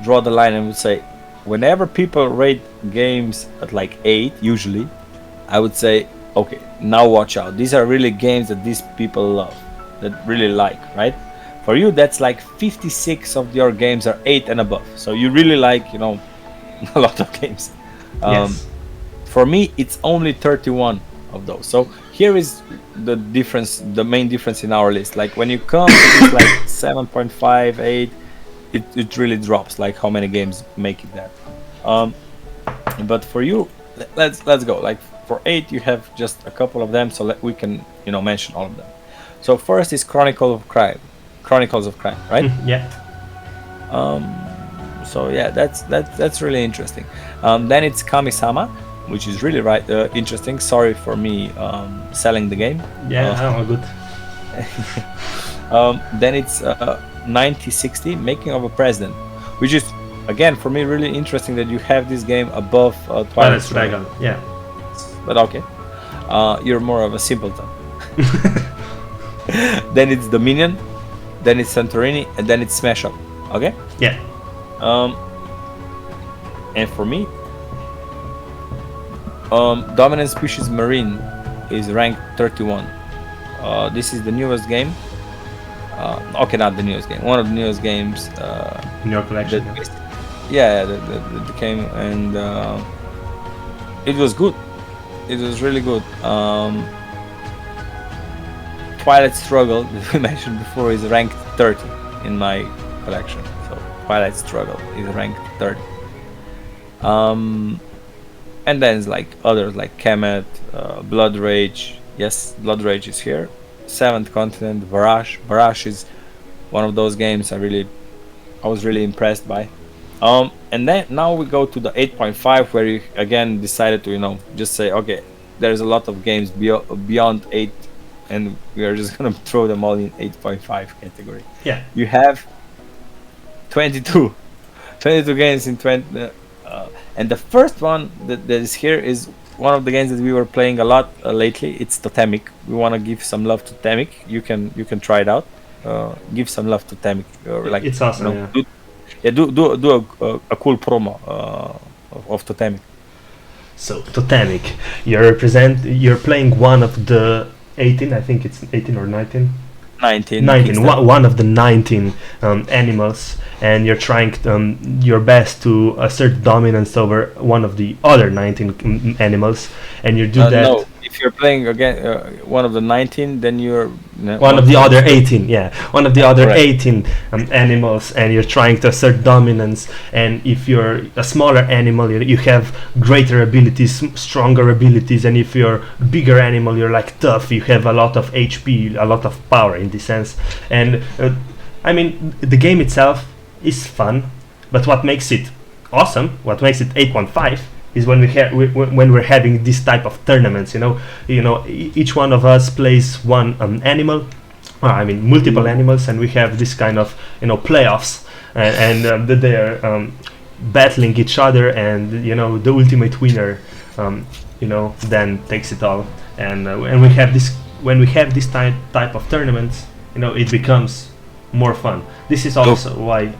Draw the line and would say, whenever people rate games at like 8, usually, I would say, okay, now watch out. These are really games that these people love, that really like, right? For you, that's like 56 of your games are 8 and above. So you really like, a lot of games. Yes. For me, it's only 31 of those. So here is the difference, the main difference in our list. Like when you come to this like 7.5, 8, it really drops, like how many games make it that. But for you, let's go. Like for 8, you have just a couple of them, so we can mention all of them. So first is Chronicles of Crime, right? Yeah. So yeah, that's really interesting. Then it's Kami-sama, which is really interesting. Sorry for me selling the game. Yeah, good. Then it's 9060, Making of a President, which is again for me really interesting that you have this game above Twilight Struggle. Yeah. But okay, you're more of a simpleton. Then it's Dominion, then it's Santorini, and then it's Smash Up. Okay. Yeah. And for me, Dominant Species Marine is ranked 31. This is the newest game. Okay, not the newest game. One of the newest games in your collection. That came, and it was good. It was really good. Twilight Struggle, that we mentioned before, is ranked 30 in my collection. So Twilight Struggle is ranked 30. And then it's like others like Kemet, Blood Rage. Yes, Blood Rage is here. Seventh Continent, Varash. Varash is one of those games I was really impressed by. And then now we go to the 8.5, where you again decided to just say, okay, there's a lot of games beyond 8, and we are just gonna throw them all in 8.5 category. Yeah. You have 22 games in 20, and the first one that is here is one of the games that we were playing a lot lately. It's Totemic. We want to give some love to Totemic. You can try it out. Give some love to Totemic. It's awesome. Do a cool promo of Totemic. So Totemic, you're playing one of the 18. I think it's 18 or 19. 19. One of the 19 animals, and you're trying your best to assert dominance over one of the other 19 animals, and you do that. No, if you're playing again one of the 19, then you're one of the other 18. Yeah, one of the other correct. 18 animals, and you're trying to assert dominance. And if you're a smaller animal, you have greater abilities, stronger abilities, and if you're a bigger animal, you're like tough. You have a lot of HP, a lot of power in this sense. And I mean, the game itself is fun, but what makes it awesome, what makes it 8.5, is when when we're having this type of tournaments. Each one of us plays one animal, multiple animals, and we have this kind of playoffs, and they are battling each other, and the ultimate winner then takes it all. And when we have this type of tournaments, it becomes more fun. This is also why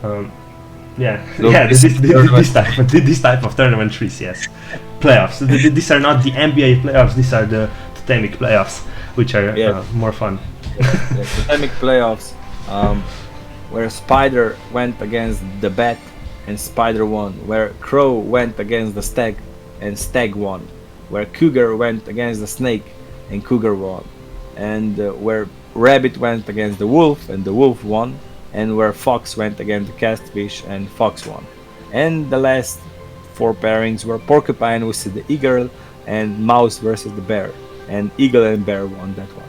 this type of tournament trees, yes, playoffs. These are not the NBA playoffs. These are the Totemic playoffs, which are more fun. The Totemic playoffs, where Spider went against the Bat and Spider won, where Crow went against the Stag and Stag won, where Cougar went against the Snake and Cougar won, and where Rabbit went against the Wolf and the Wolf won, and where Fox went against the Catfish and Fox won. And the last 4 pairings were Porcupine versus the Eagle and Mouse versus the Bear. and Eagle and Bear won that one.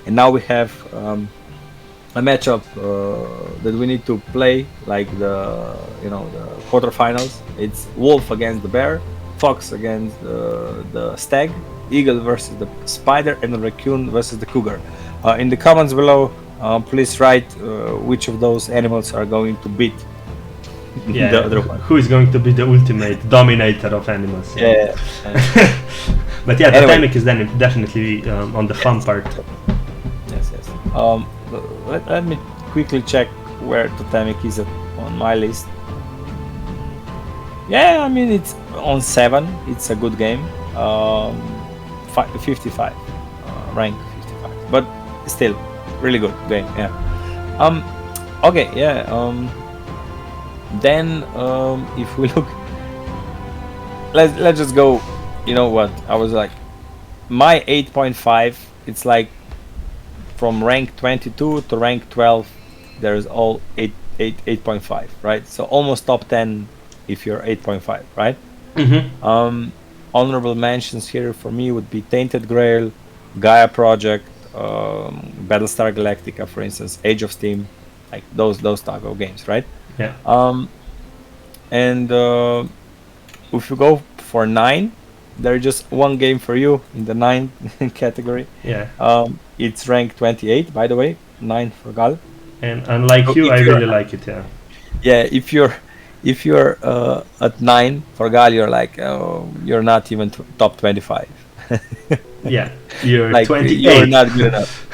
And now we have a matchup that we need to play, like the quarterfinals. It's Wolf against the Bear, Fox against the Stag, Eagle versus the Spider, and the Raccoon versus the Cougar. In the comments below, please write which of those animals are going to beat the other one. Who is going to be the ultimate dominator of animals? Yeah. But yeah, Anyway. Totemic is then definitely on the fun part. Yes. Let me quickly check where Totemic is on my list. Yeah, I mean it's on 7. It's a good game. 55, rank 55, but still really good game. Yeah. Okay. Yeah. Then if we look, let's just go. You know what? I was like, my 8.5. It's like from rank 22 to rank 12. There's all 8.5, right? So almost top 10 if you're 8.5, right? Mm-hmm. Honorable mentions here for me would be Tainted Grail, Gaia Project, Battlestar Galactica, for instance, Age of Steam, like those type of games, right? Yeah. And if you go for 9, there's just one game for you in the 9 category. Yeah. It's rank 28, by the way, 9 for Gal. And unlike So you, if I you're- really like it. Yeah. Yeah, if you're at 9 for Gal, you're like you're not even top 25. Yeah. You're Like 28. you're not good enough.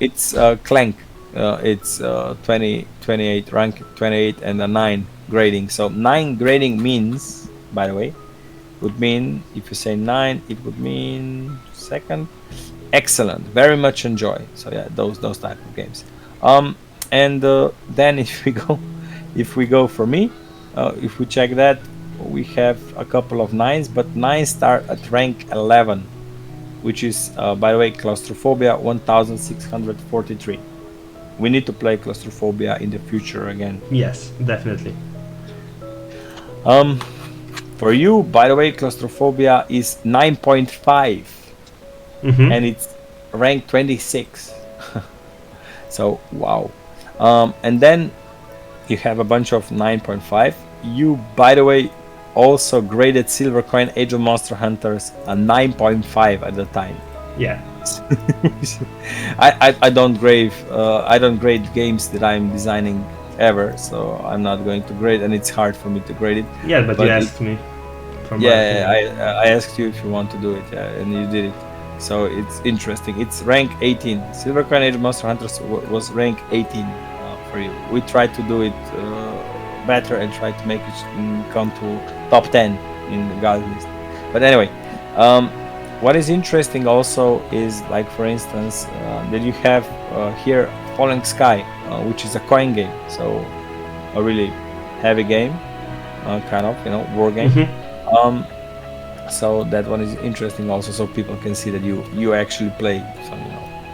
It's Clank. It's 28 rank 28 and a 9 grading. So 9 grading means, by the way, would mean if you say 9, it would mean second. Excellent, very much enjoy. So yeah, those type of games. And then if we go for me, if we check that, we have a couple of 9s, but 9 start at rank 11, which is by the way Claustrophobia 1643. We need to play Claustrophobia in the future again. Yes, definitely. For you, by the way, Claustrophobia is 9.5. Mm-hmm. And it's rank 26. So wow. And then you have a bunch of 9.5. You, by the way, also graded Silvercoin Age of Monster Hunters a 9.5 at the time. Yeah. I don't grade games that I'm designing ever, so I'm not going to grade, and it's hard for me to grade it. Yeah, but you asked me. I asked you if you want to do it, and you did it. So it's interesting. It's rank 18. Silvercoin Age of Monster Hunters was rank 18 for you. We tried to do it better and try to make it come to top 10 in the guide list. But anyway, what is interesting also is, like for instance, that you have here Falling Sky, which is a coin game. So a really heavy game, kind of, war game. Mm-hmm. So that one is interesting also, so people can see that you actually play some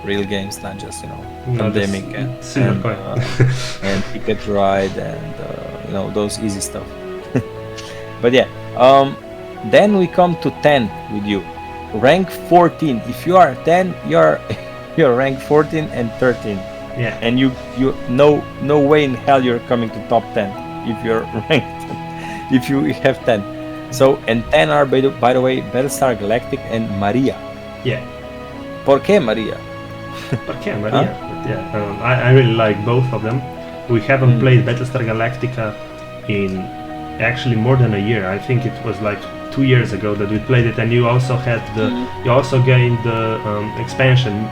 real games, not just pandemic and Ticket Ride and those easy stuff. But yeah, then we come to 10 with you, rank 14. If you are 10, you're rank 14 and 13. Yeah. And you no way in hell you're coming to top 10 if you're ranked 10, if you have 10. So, and 10 are, by the way, Battlestar Galactic and Maria. Yeah. ¿Por qué Maria? Okay, Maria. But yeah, I really like both of them. We haven't played Battlestar Galactica in actually more than a year. I think it was like 2 years ago that we played it, and you also had you also gained the expansion.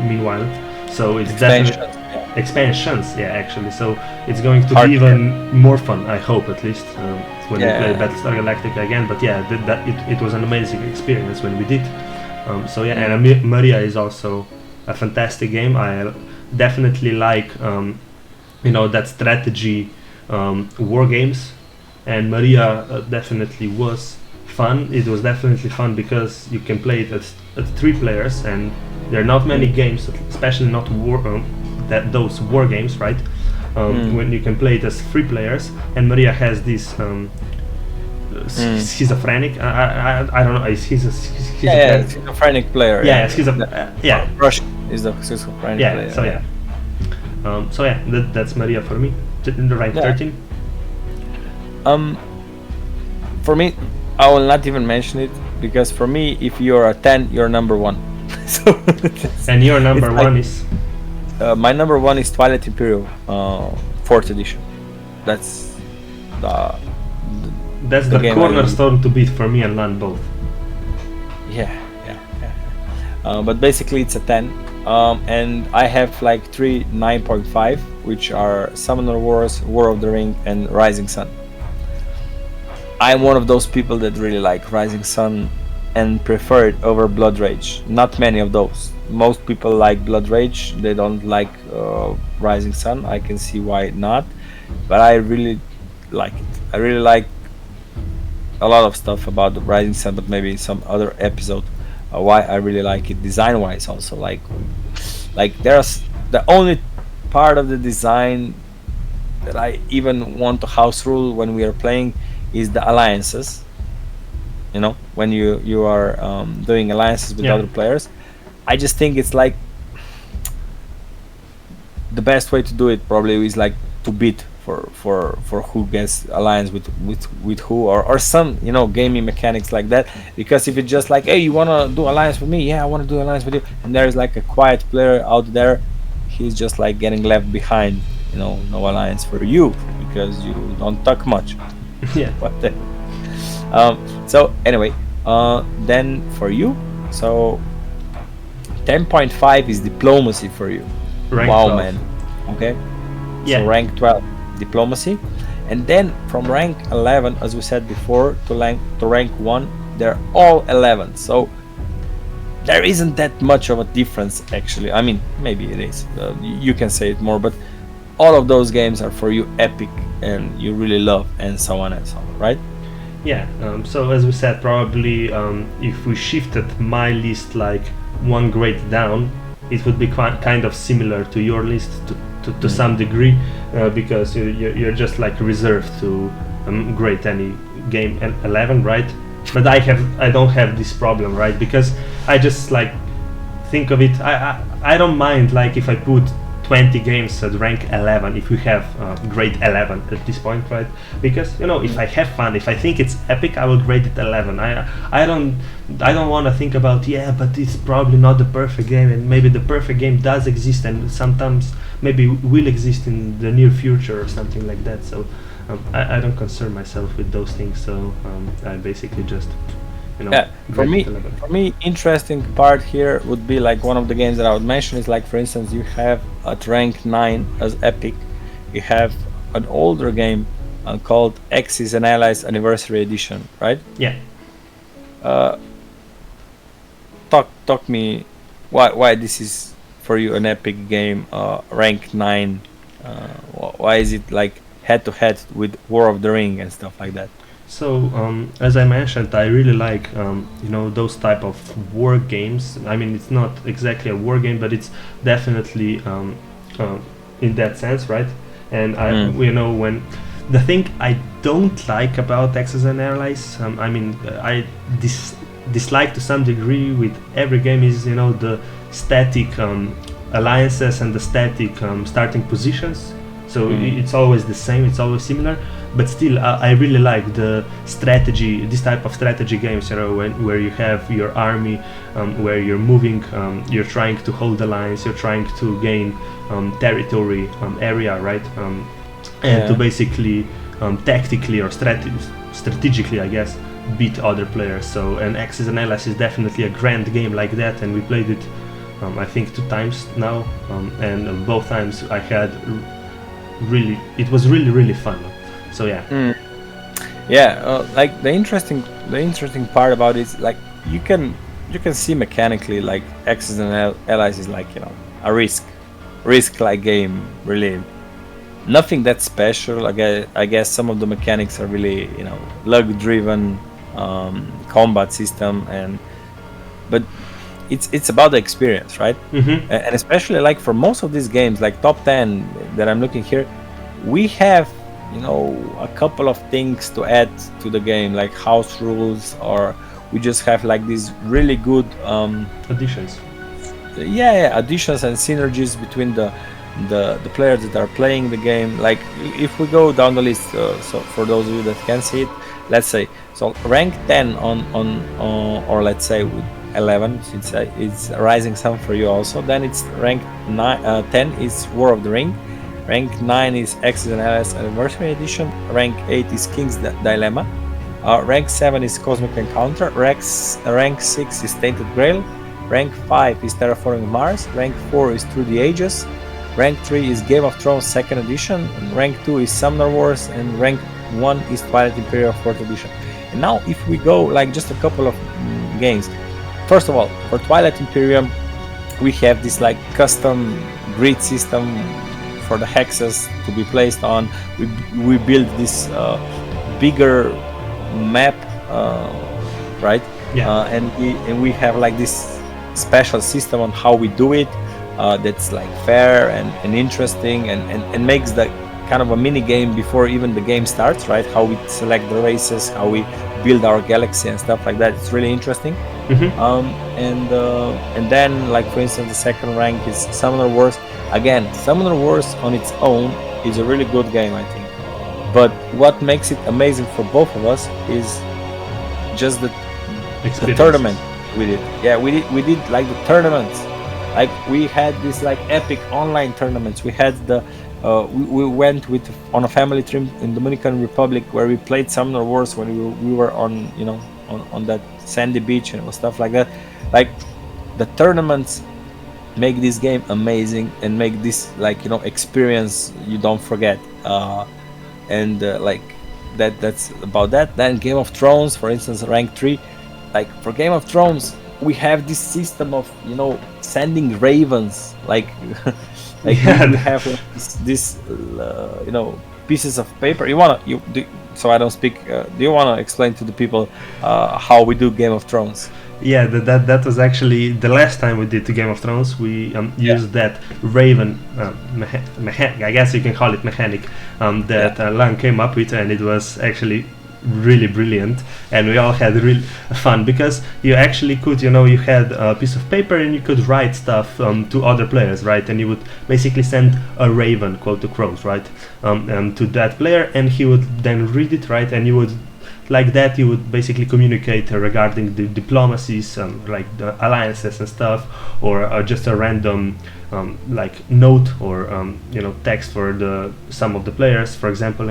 Meanwhile, so it's definitely expansions. Yeah, actually. So it's going to be even more fun. I hope, at least when we play Battlestar Galactica again. But yeah, it was an amazing experience when we did. So yeah, and Maria is also a fantastic game. I definitely like that strategy war games, and Maria definitely was fun. It was definitely fun because you can play it at 3 players, and there are not many games, especially not those war games, right? When you can play it as 3 players, and Maria has this schizophrenic. I don't know. He's Yeah, schizophrenic player. Yeah, yeah. Russian is the schizophrenic player. So yeah, that's Maria for me. Rank 13. For me, I will not even mention it because for me, if you're a 10, you're number 1. So and your number one is? My number 1 is Twilight Imperium, 4th edition. That's the cornerstone to beat for me and Lan both. Yeah. But basically, it's a 10. And I have like 3 9.5, which are Summoner Wars, War of the Ring, and Rising Sun. I'm one of those people that really like Rising Sun and prefer it over Blood Rage. Not many of those. Most people like Blood Rage, they don't like Rising Sun. I can see why not, but I really like it. I really like a lot of stuff about the Rising Sun, but maybe in some other episode why I really like it design wise also. Like there's the only part of the design that I even want to house rule when we are playing is the alliances. You know, when you are doing alliances with other players, I just think it's like the best way to do it probably is like to bid for who gets alliance with who or some gaming mechanics like that. Because if it's just like, hey, you wanna do alliance with me? Yeah, I wanna do alliance with you. And there's like a quiet player out there, he's just like getting left behind. No alliance for you because you don't talk much. Yeah. What the? So anyway, then for you, so 10.5 is diplomacy for you. Rank wow, 12. man. Okay. Yeah. So rank 12, diplomacy, and then from rank 11, as we said before, to rank 1, they're all 11. So there isn't that much of a difference actually. I mean, maybe it is. You can say it more, but all of those games are for you epic and you really love, and so on and so on, right? Yeah, so as we said, probably if we shifted my list like one grade down, it would be kind of similar to your list to some degree, because you're just like reserved to grade any game 11, right? But I don't have this problem, right? Because I just like think of it. I don't mind like if I put 20 games at rank 11 if we have grade 11 at this point, right? Because if I have fun, if I think it's epic, I will grade it 11. I don't want to think about but it's probably not the perfect game, and maybe the perfect game does exist and sometimes maybe will exist in the near future or something like that. So I don't concern myself with those things. So I basically just for me interesting part here would be like one of the games that I would mention is like, for instance, you have at rank 9 as epic, you have an older game called Axis and Allies Anniversary Edition, right? Yeah. Talk me why this is for you an epic game, rank 9. Why is it like head to head with War of the Ring and stuff like that? So as I mentioned, I really like those type of war games. I mean, it's not exactly a war game, but it's definitely in that sense, right? And when the thing I don't like about Axis and Allies, I mean, I dislike to some degree with every game is the static alliances and the static starting positions. So it's always the same, it's always similar. But still, I really like the strategy, this type of strategy games, where you have your army, where you're moving, you're trying to hold the lines, you're trying to gain territory, area, right? And to basically tactically or strategically, I guess, beat other players. So, and Axis and Allies is definitely a grand game like that, and we played it, I think 2 times now, and both times I had it was really fun. So yeah. Like the interesting part about it is like you can see mechanically like Axis and Allies is like a risk like game, really nothing that special. I guess some of the mechanics are really luck driven combat system, but it's about the experience, right? And especially like for most of these games, like top 10 that I'm looking here, we have a couple of things to add to the game, like house rules, or we just have like these really good Additions. additions and synergies between the players that are playing the game. Like if we go down the list, so for those of you that can see it, let's say so rank 10 or let's say with 11, since it's rising sun for you also, then it's rank 10 is War of the Ring, rank 9 is Axis and Allies Anniversary Edition, rank 8 is King's Dilemma, rank 7 is Cosmic Encounter, rank 6 is Tainted Grail, rank 5 is Terraforming Mars, rank 4 is Through the Ages, rank 3 is Game of Thrones 2nd Edition, rank 2 is Summoner Wars, and rank 1 is Twilight Imperium 4th Edition. And now if we go like just a couple of games, first of all, for Twilight Imperium we have this like custom grid system for the hexes to be placed on. We build this bigger map, right? Yeah. And we have like this special system on how we do it, that's like fair and interesting, and makes the kind of a mini game before even the game starts, right? How we select the races, how we build our galaxy and stuff like that. It's really interesting. And then like for instance the second rank is Summoner Wars. Again, Summoner Wars on its own is a really good game, I think, but what makes it amazing for both of us is just the tournament we did. Yeah, we did like the tournaments, like we had this like epic online tournaments. We had the we went on a family trip in Dominican Republic where we played Summoner Wars when we were on on that sandy beach and stuff like that. Like the tournaments make this game amazing and make this like experience you don't forget. Like that's about that. Then Game of Thrones, for instance, rank 3. Like for Game of Thrones we have this system of sending ravens, like like we have this pieces of paper. So I don't speak. Do you wanna explain to the people how we do Game of Thrones? Yeah, that was actually the last time we did the Game of Thrones. We used that raven I guess you can call it mechanic that Lang came up with, and it was actually really brilliant, and we all had real fun because you actually could you had a piece of paper and you could write stuff to other players, right? And you would basically send a raven, quote to crows, right, to that player, and he would then read it, right? And you would like that you would basically communicate regarding the diplomacies, like the alliances and stuff, or just a random like note or text for some of the players. For example,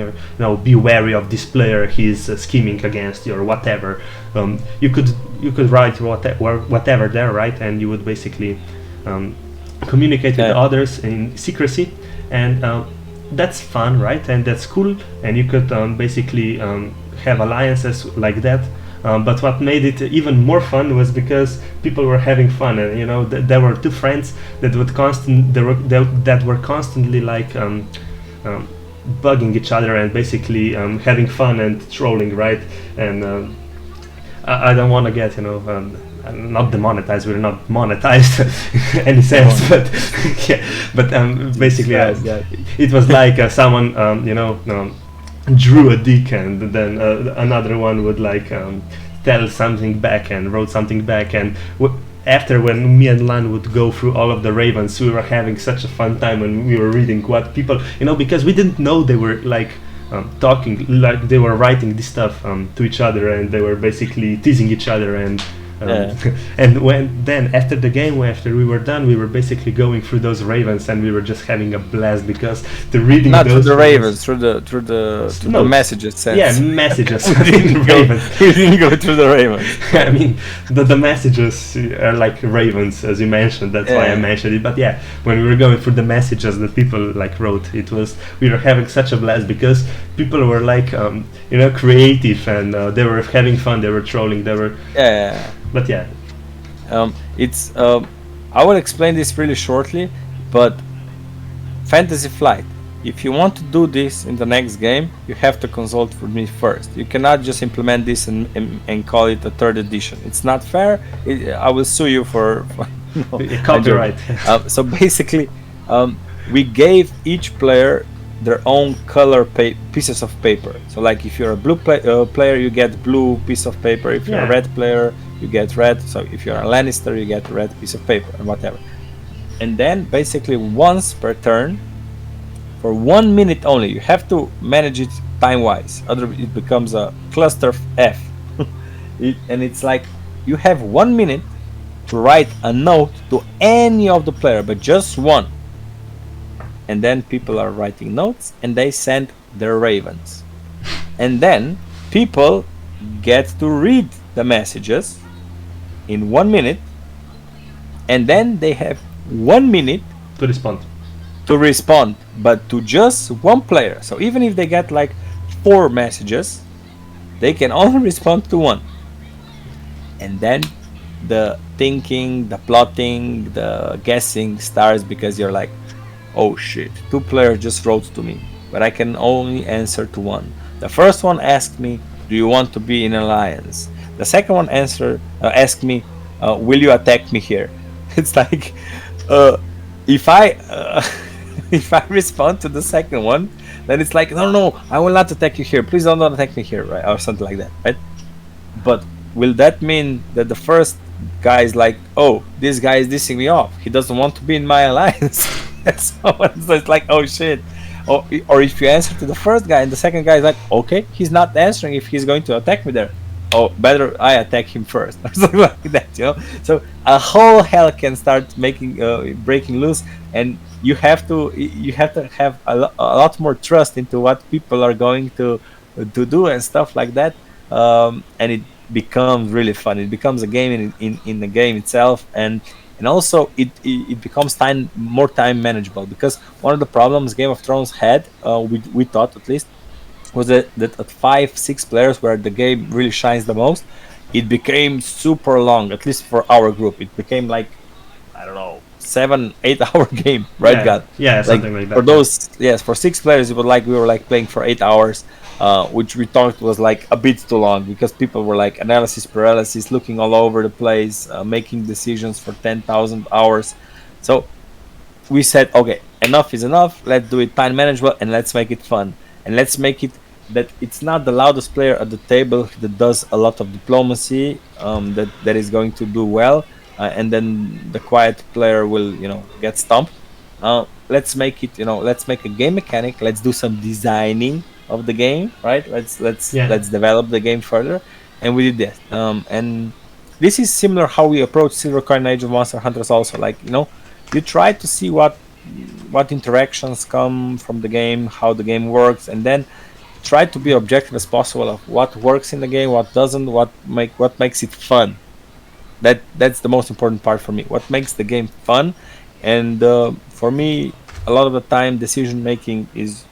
be wary of this player, he's scheming against you or whatever. You could write whatever there, right? And you would basically communicate with the others in secrecy, and that's fun, right? And that's cool, and you could basically have alliances like that. But what made it even more fun was because people were having fun, and there were two friends that were constantly like bugging each other and basically having fun and trolling, right? And I don't want to get not demonetized. We're not monetized in any sense, but basically it was like someone drew a dick, and then another one would like tell something back and wrote something back, and after when me and Lan would go through all of the ravens, we were having such a fun time, and we were reading what people because we didn't know they were like talking, like they were writing this stuff to each other, and they were basically teasing each other, and and then after the game, after we were done, we were basically going through those ravens, and we were just having a blast because the reading not those through the ravens, through the messages sent. Yeah, messages. We didn't go through the ravens. I mean, the messages are like ravens, as you mentioned. That's why I mentioned it. But yeah, when we were going through the messages that people like wrote, we were having such a blast because people were like creative, and they were having fun. They were trolling. They were But yeah, it's I will explain this really shortly, but Fantasy Flight, if you want to do this in the next game, you have to consult with me first. You cannot just implement this and call it a third edition. It's not fair. I will sue you for copyright. So basically, we gave each player their own color pieces of paper. So like if you're a blue player, you get blue piece of paper. If you're a red player, you get red. So if you're a Lannister, you get a red piece of paper and whatever. And then basically once per turn, for 1 minute only, you have to manage it time-wise. Otherwise, it becomes a cluster F. And it's like you have 1 minute to write a note to any of the player, but just one. And then people are writing notes and they send their ravens. And then people get to read the messages in 1 minute, and then they have 1 minute to respond, but to just one player. So even if they get like 4 messages, they can only respond to one. And then the thinking, the plotting, the guessing starts, because you're like, oh shit, 2 players just wrote to me, but I can only answer to one. The first one asked me, do you want to be in alliance? The second one asked me, will you attack me here? It's like, if I if I respond to the second one, then it's like, no, I will not attack you here. Please don't attack me here, right? Or something like that, right? But will that mean that the first guy is like, oh, this guy is dissing me off, he doesn't want to be in my alliance? So it's like, oh shit. Or if you answer to the first guy and the second guy is like, okay, he's not answering if he's going to attack me there, oh, better I attack him first, or something like that, you know. So a whole hell can start breaking loose, and you have to have a lot more trust into what people are going to do and stuff like that, and it becomes really fun. It becomes a game in the game itself, and also it becomes more time manageable, because one of the problems Game of Thrones had, we thought at least, was that at 5-6 players, where the game really shines the most, it became super long. At least for our group, it became like, I don't know, 7-8 hour game, right? Something like that. For those, yes, for 6 players, it was like we were like playing for 8 hours, which we thought was like a bit too long, because people were like analysis paralysis, looking all over the place, making decisions for 10,000 hours. So we said, okay, enough is enough. Let's do it time manageable, and let's make it fun, and let's make it that it's not the loudest player at the table that does a lot of diplomacy, that is going to do well, and then the quiet player will, get stumped. Let's make it, let's make a game mechanic. Let's do some designing of the game, right? Let's develop the game further, and we did that. And this is similar how we approach Silver Coin Age of Monster Hunters also. Like, you try to see what interactions come from the game, how the game works, and then try to be objective as possible of what works in the game, what doesn't, what makes it fun. That's the most important part for me. What makes the game fun, and for me, a lot of the time, decision making is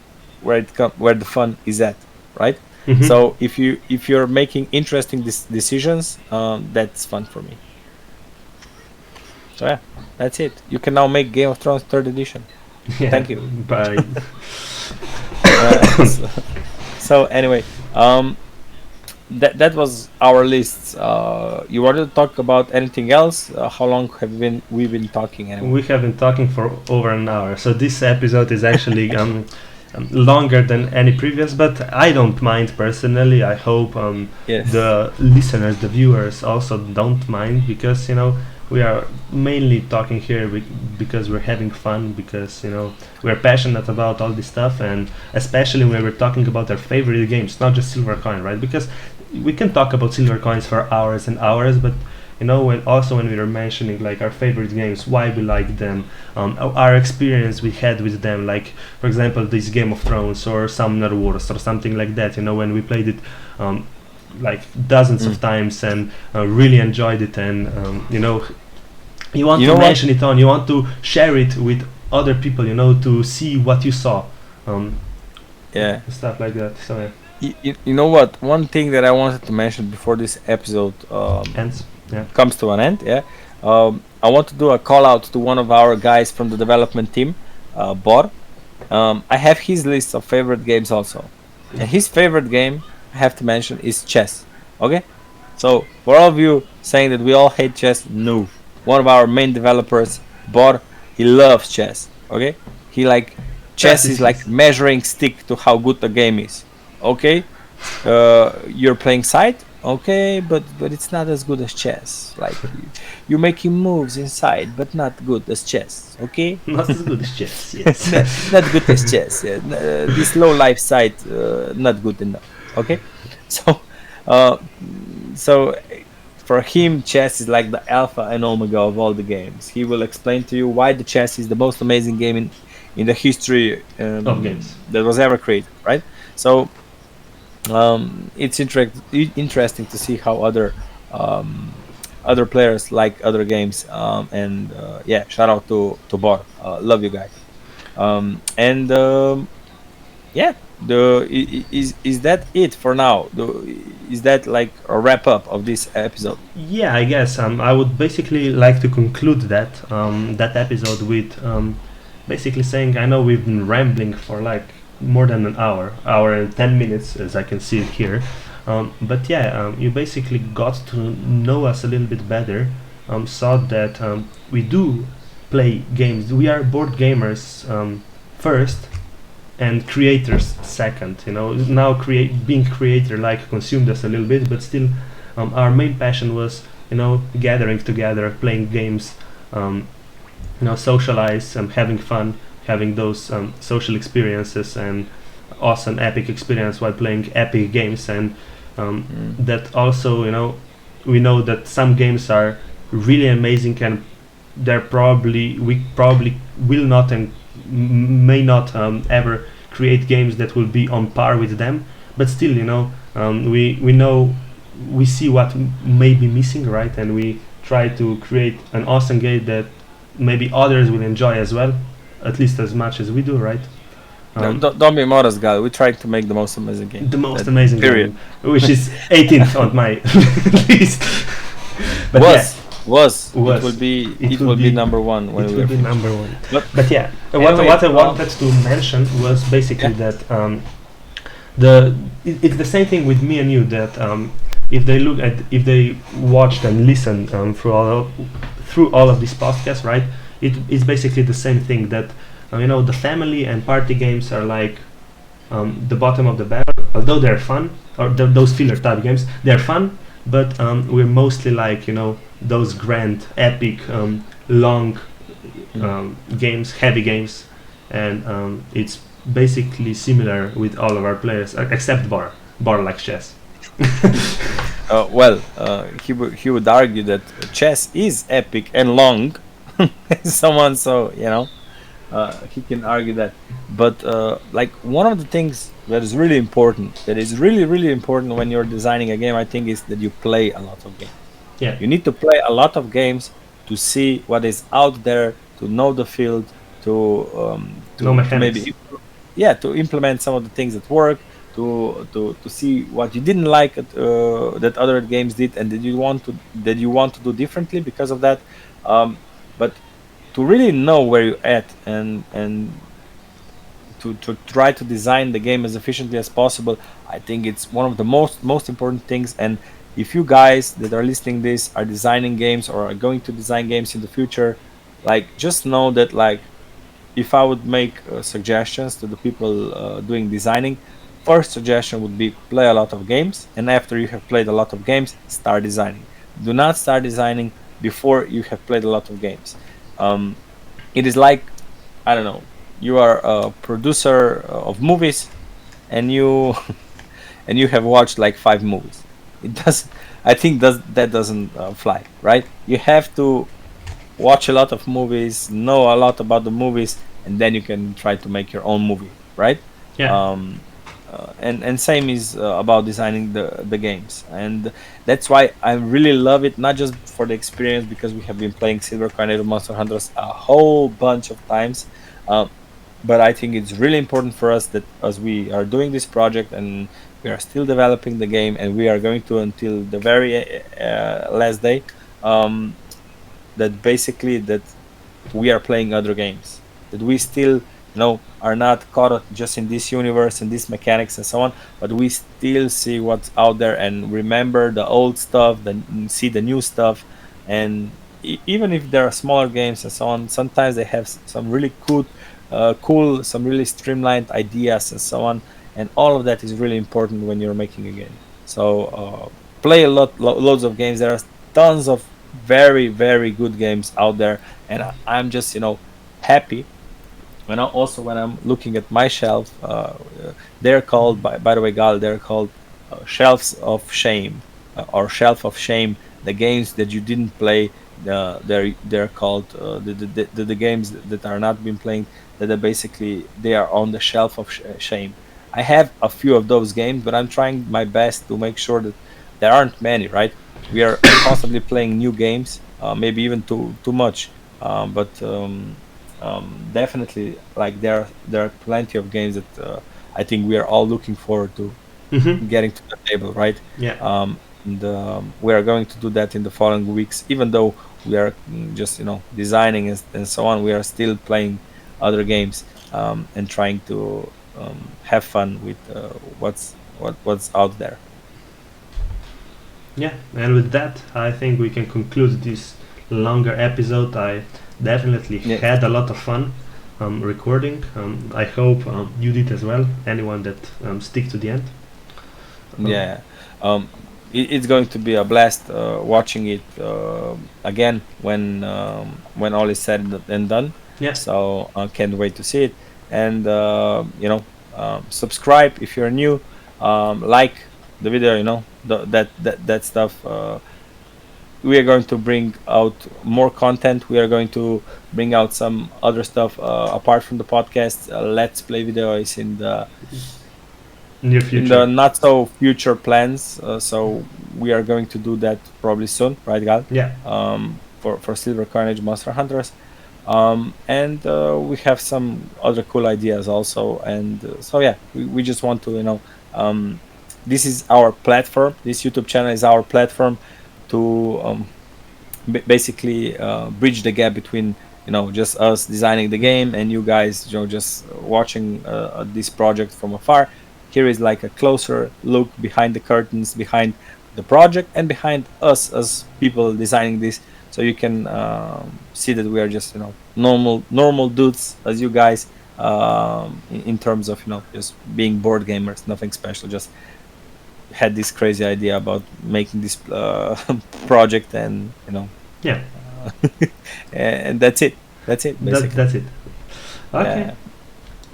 where the fun is at, right? Mm-hmm. So if you're making interesting decisions, that's fun for me. So yeah, that's it. You can now make Game of Thrones 3rd edition. Yeah, thank you. Bye. So anyway, that was our list. You wanted to talk about anything else? How long have we been talking anyway? We have been talking for over an hour, so this episode is actually longer than any previous, but I don't mind personally. I hope yes. The listeners, the viewers also don't mind, because we are mainly talking here because we're having fun, because we're passionate about all this stuff, and especially when we're talking about our favorite games, not just Silver Coin, right? Because we can talk about Silver Coins for hours and hours, but when we were mentioning like our favorite games, why we like them, our experience we had with them, like for example this Game of Thrones or Summoner Wars or something like that, when we played it like dozens of times and really enjoyed it, and you want to mention it you want to share it with other people, to see what you saw, stuff like that. So you know what, one thing that I wanted to mention before this episode comes to an end, I want to do a call out to one of our guys from the development team, Bor. I have his list of favorite games also, and his favorite game, I have to mention, is chess. Okay, so for all of you saying that we all hate chess, no. One of our main developers, Bor, he loves chess. Okay, he Chess is like measuring stick to how good the game is. Okay, you're playing side. Okay, but it's not as good as chess. Like you're making moves inside, but not good as chess. Okay, not as good as chess. Yes. not good as chess. Yeah. This low life side, not good enough. Okay, so uh, so for him, chess is like the alpha and omega of all the games. He will explain to you why the chess is the most amazing game in the history Of games. that was ever created. Right. So it's interesting to see how um, other players like other games. And yeah, shout out to Bor. Love you guys. And yeah, is that it for now? Is that like a wrap up of this episode? Yeah, I guess I would basically like to conclude that episode with basically saying I know we've been rambling for like more than an hour and 10 minutes, as I can see it here. But yeah, you basically got to know us a little bit better. Saw that we do play games. We are board gamers first, and creators second. You know, now being creator like consumed us a little bit, but still, our main passion was gathering together, playing games, socialize, having fun, having those social experiences and awesome epic experience while playing epic games. And that also, we know that some games are really amazing, and we probably will not and may not ever create games that will be on par with them, but still, we know, we see what may be missing, right? And we try to create an awesome game that maybe others will enjoy as well, at least as much as we do, right? Don't be modest, guy. We try to make the most amazing game. The most amazing period. Game, which is 18th on my list. But was. It will be number one. It will be number one. But yeah, anyway, what I wanted to mention was basically that it's the same thing with me and you, that if they watched and listened through all of these podcasts, right? It's basically the same thing, that the family and party games are like the bottom of the barrel. Although they're fun, or those filler type games, they're fun, but we're mostly like those grand, epic, long games, heavy games, and it's basically similar with all of our players, except Bar likes chess. He would argue that chess is epic and long. Someone, so he can argue that. But like one of the things that is really important, when you're designing a game, I think, is that you play a lot of games. Yeah, you need to play a lot of games to see what is out there, to know the field, to maybe to implement some of the things that work, to see what you didn't like that other games did, and that you want to do differently because of that. But to really know where you're at, and to try to design the game as efficiently as possible, I think it's one of the most important things. And if you guys that are listening this are designing games or are going to design games in the future, like, just know that, like, if I would make suggestions to the people doing designing, first suggestion would be play a lot of games, and after you have played a lot of games, start designing. Do not start designing before you have played a lot of games. It is like, I don't know, you are a producer of movies, and you and you have watched like 5 movies. That doesn't fly, right? You have to watch a lot of movies, know a lot about the movies, and then you can try to make your own movie, right? Yeah. And same is about designing the games, and that's why I really love it, not just for the experience, because we have been playing Silver Coordinator Monster Hunters a whole bunch of times, but I think it's really important for us that as we are doing this project and we are still developing the game, and we are going to until the very last day, that basically that we are playing other games, that we still are not caught just in this universe and these mechanics and so on, but we still see what's out there and remember the old stuff, then see the new stuff. And even if there are smaller games and so on, sometimes they have some really cool, some really streamlined ideas and so on. And all of that is really important when you're making a game. So play a loads of games. There are tons of very, very good games out there, and I'm just happy when I'm looking at my shelf. They're called, by the way, Gal, they're called shelves of shame, or shelf of shame. The games that you didn't play, they're called the games that are not been playing. That are basically they are on the shelf of shame. I have a few of those games, but I'm trying my best to make sure that there aren't many. Right, we are constantly playing new games, maybe even too much, but definitely, like there are plenty of games that I think we are all looking forward to Mm-hmm. getting to the table, right? Yeah. And we are going to do that in the following weeks, even though we are just designing and so on. We are still playing other games, and trying to have fun with what's out there. Yeah, and with that, I think we can conclude this longer episode. I definitely Yeah. had a lot of fun recording. I hope you did as well. Anyone that stick to the end. Yeah, it's going to be a blast watching it again when all is said and done. Yeah, So I can't wait to see it. And subscribe if you're new. Like the video, that stuff. We are going to bring out more content. We are going to bring out some other stuff apart from the podcast. Let's play video is near in the future. not so future plans. So we are going to do that probably soon, right, Gal? Yeah, For Silver Coinage Monster Hunters, and we have some other cool ideas also. And so yeah, we just want to this is our platform. This YouTube channel is our platform to basically bridge the gap between just us designing the game and you guys just watching this project from afar. Here is like a closer look behind the curtains, behind the project and behind us as people designing this, so you can see that we are just normal dudes as you guys, in terms of just being board gamers, nothing special, just had this crazy idea about making this project, and yeah. uh, and that's it basically. That's it. Okay. Yeah.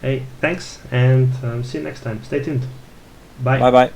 Hey, thanks, and see you next time. Stay tuned. Bye. Bye bye.